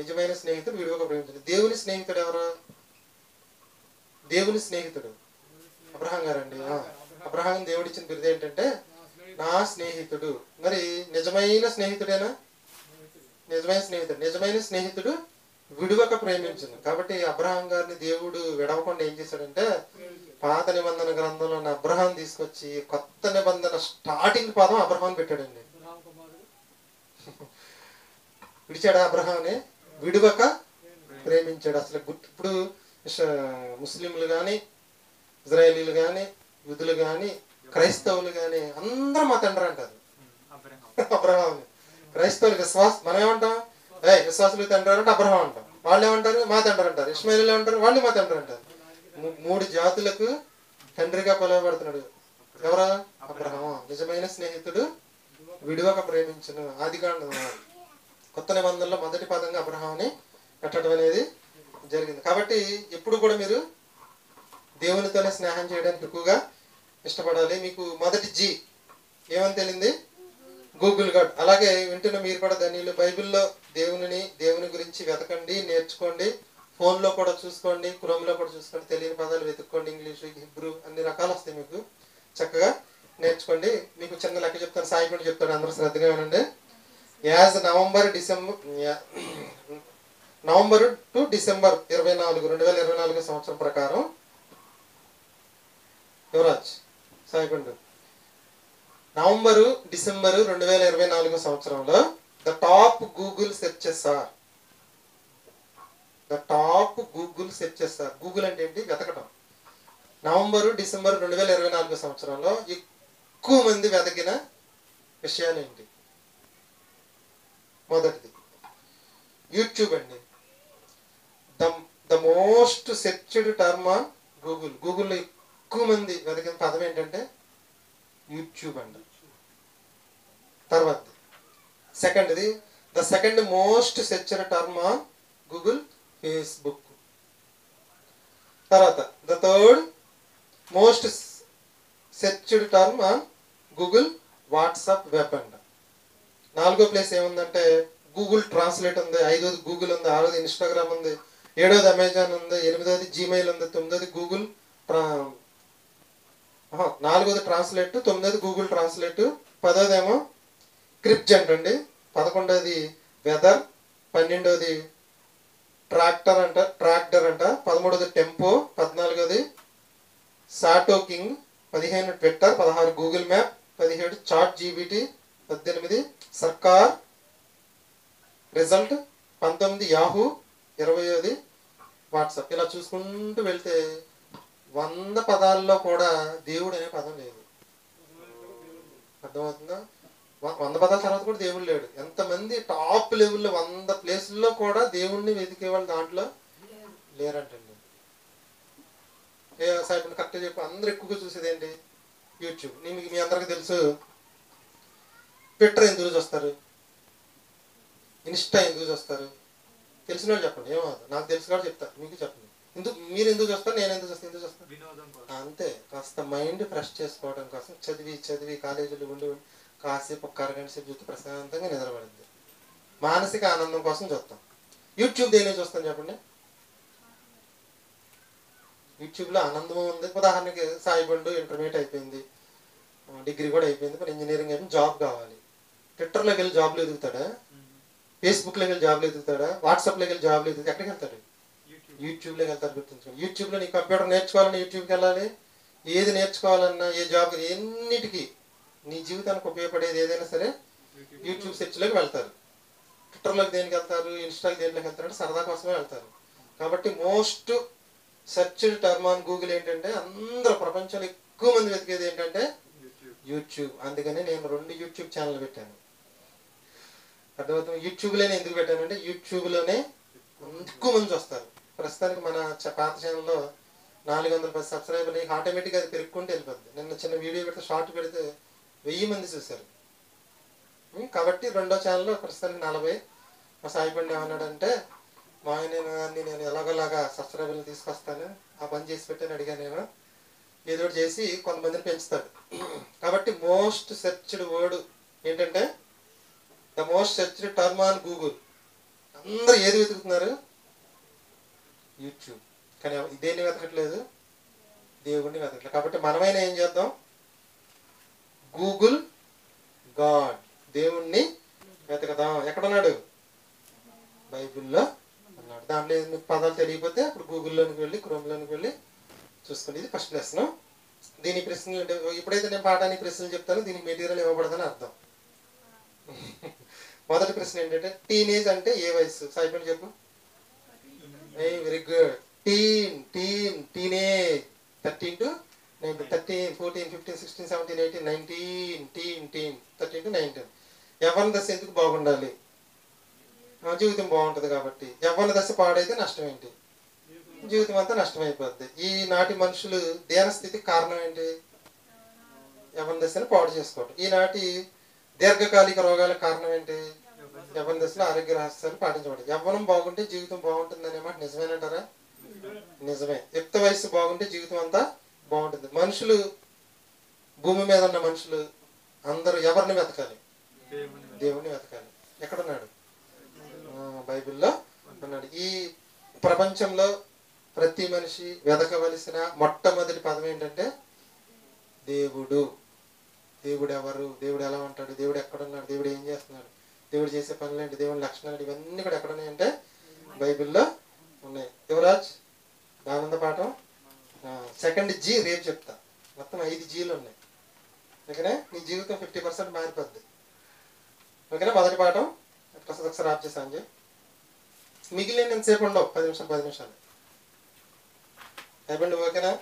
నిజమైన స్నేహితుడు విడివక ప్రేమించను. దేవుని స్నేహితుడు ఎవరు? దేవుని స్నేహితుడు అబ్రహాం గారండి. అబ్రహాం దేవుడు ఇచ్చిన బిరుదు ఏంటంటే నా స్నేహితుడు. మరి నిజమైన స్నేహితుడేనా? నిజమైన స్నేహితుడు. నిజమైన స్నేహితుడు విడువక ప్రేమించును. కాబట్టి అబ్రహాం గారిని దేవుడు విడవకుండా ఏం చేశాడంటే పాత నిబంధన గ్రంథంలో ఉన్న అబ్రహాం తీసుకొచ్చి కొత్త నిబంధన స్టార్టింగ్ పదం అబ్రహాం పెట్టాడండి. విడిచాడా అబ్రహాంని? విడువక ప్రేమించాడు. అసలు ఇప్పుడు ముస్లింలు కానీ, ఇజ్రాయేలీలు కానీ, యూదులు కానీ, క్రైస్తవులు కానీ అందరూ మా తండ్రి అంటారు అబ్రహాంని. క్రైస్తవులు మనం ఏమంటాం? విశ్వాసులు తండ్రి అంటే అబ్రహాం అంటాం. వాళ్ళు ఏమంటారు? మా తండ్రి అంటారు. ఇస్మాయిలు ఏమంటారు? వాళ్ళు మా తండ్రి అంటారు. 3 జాతులకు తండ్రిగా పిలువబడుతున్నాడు. ఎవరా? అబ్రహాం. నిజమైన స్నేహితుడు విడివక ప్రేమించును. ఆదికాండం కొత్త నిబంధనలో మొదటి పదంగా అబ్రహాంని పెట్టడం అనేది జరిగింది. కాబట్టి ఎప్పుడు కూడా మీరు దేవునితోనే స్నేహం చేయడానికి ఎక్కువగా ఇష్టపడాలి. మీకు మొదటి జీ ఏమని తెలియంది? Google God. అలాగే వింటున్న మీరు కూడా ధన్యులు. బైబిల్లో దేవుని గురించి వెతకండి, నేర్చుకోండి. ఫోన్లో కూడా చూసుకోండి, క్రోమ్లో కూడా చూసుకోండి. తెలియని పదాలు వెతుక్కోండి. ఇంగ్లీషు, హిబ్రూ అన్ని రకాలు వస్తాయి. మీకు చక్కగా నేర్చుకోండి. మీకు చిన్న లెక్క చెప్తాను, సాయి కూడా చెప్తాడు, అందరూ శ్రద్ధగా వినండి. నవంబర్ టు డిసెంబర్ 2024 సంవత్సరం ప్రకారం యువరాజ్ సాయిపండు నవంబరు డిసెంబరు 2024 సంవత్సరంలో the top Google searches are Google అంటే ఏంటి? వెతకటం. నవంబరు డిసెంబర్ 2024 సంవత్సరంలో ఎక్కువ మంది వెతకిన విషయాలు ఏంటి? మొదటిది యూట్యూబ్ అండి. The most searched term on గూగుల్లో ఎక్కువ మంది వెతికిన పదం ఏంటంటే యూట్యూబ్ అండి. తర్వాత సెకండ్ది the second most searched term on Google Facebook. తర్వాత the third most searched term on Google WhatsApp web అంట. 4వ ప్లేస్ ఏముందంటే గూగుల్ ట్రాన్స్లేట్ ఉంది. 5వది గూగుల్ ఉంది. 6వది ఇన్స్టాగ్రామ్ ఉంది. 7వది అమెజాన్ ఉంది. 8వది జీమెయిల్ ఉంది. 9వది గూగుల్ 4వది ట్రాన్స్లేట్. 9వది గూగుల్ ట్రాన్స్లేట్. 10వదేమో క్రిప్జెంట్ అండి. 11వది వెదర్. 12వది ట్రాక్టర్ అంట. 13వది టెంపో. 14వది సాటో కింగ్, 15 Twitter, 16 Google map, 17 chat GPT, 18 Sarkar result, 19 Yahoo, 20 WhatsApp. ఇలా చూసుకుంటూ వెళ్తే 100 పదాల్లో కూడా దేవుడు అనే పదం లేదు. అర్థమవుతుందా? 100 పదాల తర్వాత కూడా దేవుడు లేడు. ఎంతమంది టాప్ లెవెల్లో 100 ప్లేసుల్లో కూడా దేవుణ్ణి వెతికే వాళ్ళు దాంట్లో లేరంటండి. సాయిబుని కరెక్ట్గా చెప్పి అందరూ ఎక్కువగా చూసేది ఏంటి? యూట్యూబ్. మీ అందరికీ తెలుసు ట్విట్టర్ ఎందుకు చూస్తారు, ఇన్స్టా ఎందుకు చూస్తారు? తెలిసిన వాళ్ళు చెప్పండి, ఏమవుతుంది? నాకు తెలుసు కూడా చెప్తాను, మీకు చెప్పండి. మీరు ఎందుకు చూస్తారు, నేను ఎందుకు చూస్తాను? అంతే. కాస్త మైండ్ ఫ్రెష్ చేసుకోవడం కోసం చదివి కాలేజీలో ఉండి కాసేపు ఒక అరగంట సేపు చూస్తే ప్రశాంతంగా నిద్రపడింది. మానసిక ఆనందం కోసం చూస్తాం. యూట్యూబ్ దేని చూస్తాం చెప్పండి? యూట్యూబ్లో ఆనందం ఉంది. ఉదాహరణకి సాయిబండు ఇంటర్మీడియట్ అయిపోయింది, డిగ్రీ కూడా అయిపోయింది, మరి ఇంజనీరింగ్ అయిపోయింది, జాబ్ కావాలి. ట్విట్టర్లోకి వెళ్ళి జాబ్లు ఎదుగుతాడా? ఫేస్బుక్లోకి వెళ్ళి జాబ్లు ఎదుగుతాడా? వాట్సాప్లోకి వెళ్ళి జాబ్లు ఎదుగుతాడు? ఎక్కడికి వెళ్తాడు? యూట్యూబ్లోకి వెళ్తాడు. గుర్తుంచుకోండి. యూట్యూబ్లో నీ కంప్యూటర్ నేర్చుకోవాలన్నా యూట్యూబ్కి వెళ్ళాలి. ఏది నేర్చుకోవాలన్నా, ఏ జాబ్, ఎన్నిటికీ నీ జీవితానికి ఉపయోగపడేది ఏదైనా సరే యూట్యూబ్ సెర్చ్లోకి వెళ్తారు. ట్విట్టర్లోకి దేనికి వెళ్తారు, ఇన్స్టాకి దేనిలోకి వెళ్తారంటే సరదా కోసమే వెళ్తారు. కాబట్టి most search term on Google ఏంటంటే, అందరూ ప్రపంచంలో ఎక్కువ మంది వెతికేది ఏంటంటే యూట్యూబ్. అందుకని నేను 2 యూట్యూబ్ ఛానల్ పెట్టాను. అర్థమవుతుంది? యూట్యూబ్లోనే ఎందుకు పెట్టానంటే, యూట్యూబ్లోనే ఎక్కువ మంది వస్తారు. ప్రస్తుతానికి మన పాత ఛానల్లో 410 సబ్స్క్రైబర్లు ఆటోమేటిక్గా అది పెరుక్కుంటూ వెళ్ళిపోద్ది. నిన్న చిన్న వీడియో పెడితే షార్ట్ పెడితే 1000 మంది చూశారు. కాబట్టి రెండో ఛానల్లో ప్రస్తుతానికి 40. మా సాయిబండి ఏమన్నాడంటే, మా ఆయన్ని నేను ఎలాగోలాగా సబ్స్క్రైబర్లు తీసుకొస్తాను, ఆ పని చేసి పెట్టాను అడిగాను. నేను ఏదో ఒకటి చేసి కొంతమందిని పెంచుతాడు. కాబట్టి మోస్ట్ సెర్చ్డ్ వర్డ్ ఏంటంటే, the most searched term on Google. అందరూ ఏది వెతుకుతున్నారు? యూట్యూబ్. కానీ దేన్ని వెతకట్లేదు? దేవుడిని వెతకట్లేదు. కాబట్టి మనమైనా ఏం చేద్దాం? గూగుల్ గాడ్, దేవుణ్ణి వెతకదాం. ఎక్కడున్నాడు? బైబిల్లో అన్నాడు. దాంట్లో మీకు పదాలు తెలియకపోతే అప్పుడు గూగుల్లోనికి వెళ్ళి, క్రోమ్లోనికి వెళ్ళి చూసుకోండి. ఇది ఫస్ట్ లెసన్. దీని ప్రశ్నలు ఇప్పుడైతే నేను పాఠానికి ప్రశ్నలు చెప్తాను, దీనికి మెటీరియల్ ఇవ్వబడదని అర్థం. మొదటి ప్రశ్న ఏంటంటే, టీనేజ్ అంటే ఏ వయసు? సాయిబన్ చెప్పు. Very good. Teenage 13 to 19, 13, 14, 15, 16, 17, 18, 19, 13 to 19. యవ్వన దశ ఎందుకు బాగుండాలి? జీవితం బాగుంటుంది కాబట్టి. యవ్వన దశ పాడైతే నష్టం ఏంటి? జీవితం అంతా నష్టమైపోద్ది. ఈనాటి మనుషులు దేనస్థితికి కారణం ఏంటి? యవ్వన దశను పాడు చేసుకోవటం. ఈనాటి దీర్ఘకాలిక రోగాలకు కారణం ఏంటి? యవ్వన దశలో ఆరోగ్య రహస్యాలు పాటించబడదు. యవ్వనం బాగుంటే జీవితం బాగుంటుంది అనే మాట నిజమేనంటారా? నిజమే. యుక్త వయస్సు బాగుంటే జీవితం అంతా బాగుంటుంది. మనుషులు, భూమి మీద ఉన్న మనుషులు అందరూ ఎవరిని వెతకాలి? దేవుణ్ణి వెతకాలి. ఎక్కడున్నాడు? బైబిల్లో ఉన్నాడు. ఈ ప్రపంచంలో ప్రతి మనిషి వెతకవలసిన మొట్టమొదటి పదం ఏంటంటే దేవుడు. దేవుడు ఎవరు? దేవుడు ఎలా ఉంటాడు? దేవుడు ఎక్కడున్నాడు? దేవుడు ఏం చేస్తున్నాడు? దేవుడు చేసే పనులు ఏంటి? దేవుని లక్షణాలు ఇవన్నీ కూడా ఎక్కడ ఉన్నాయంటే బైబిల్లో ఉన్నాయి. యువరాజ్ ఆనంద పాఠం సెకండ్ జీ రేపు చెప్తా. మొత్తం 5 జీలు ఉన్నాయి. ఓకేనా? నీ జీవితం 50% మారిపోద్ది. ఓకేనా? మొదటి పాఠం ప్రస్తుతం ఒకసారి ఆఫ్ చేసాను అంజయ్. మిగిలిన ఎంతసేపు ఉండవు, 10 నిమిషాలు అయిపోయింది. ఓకేనా?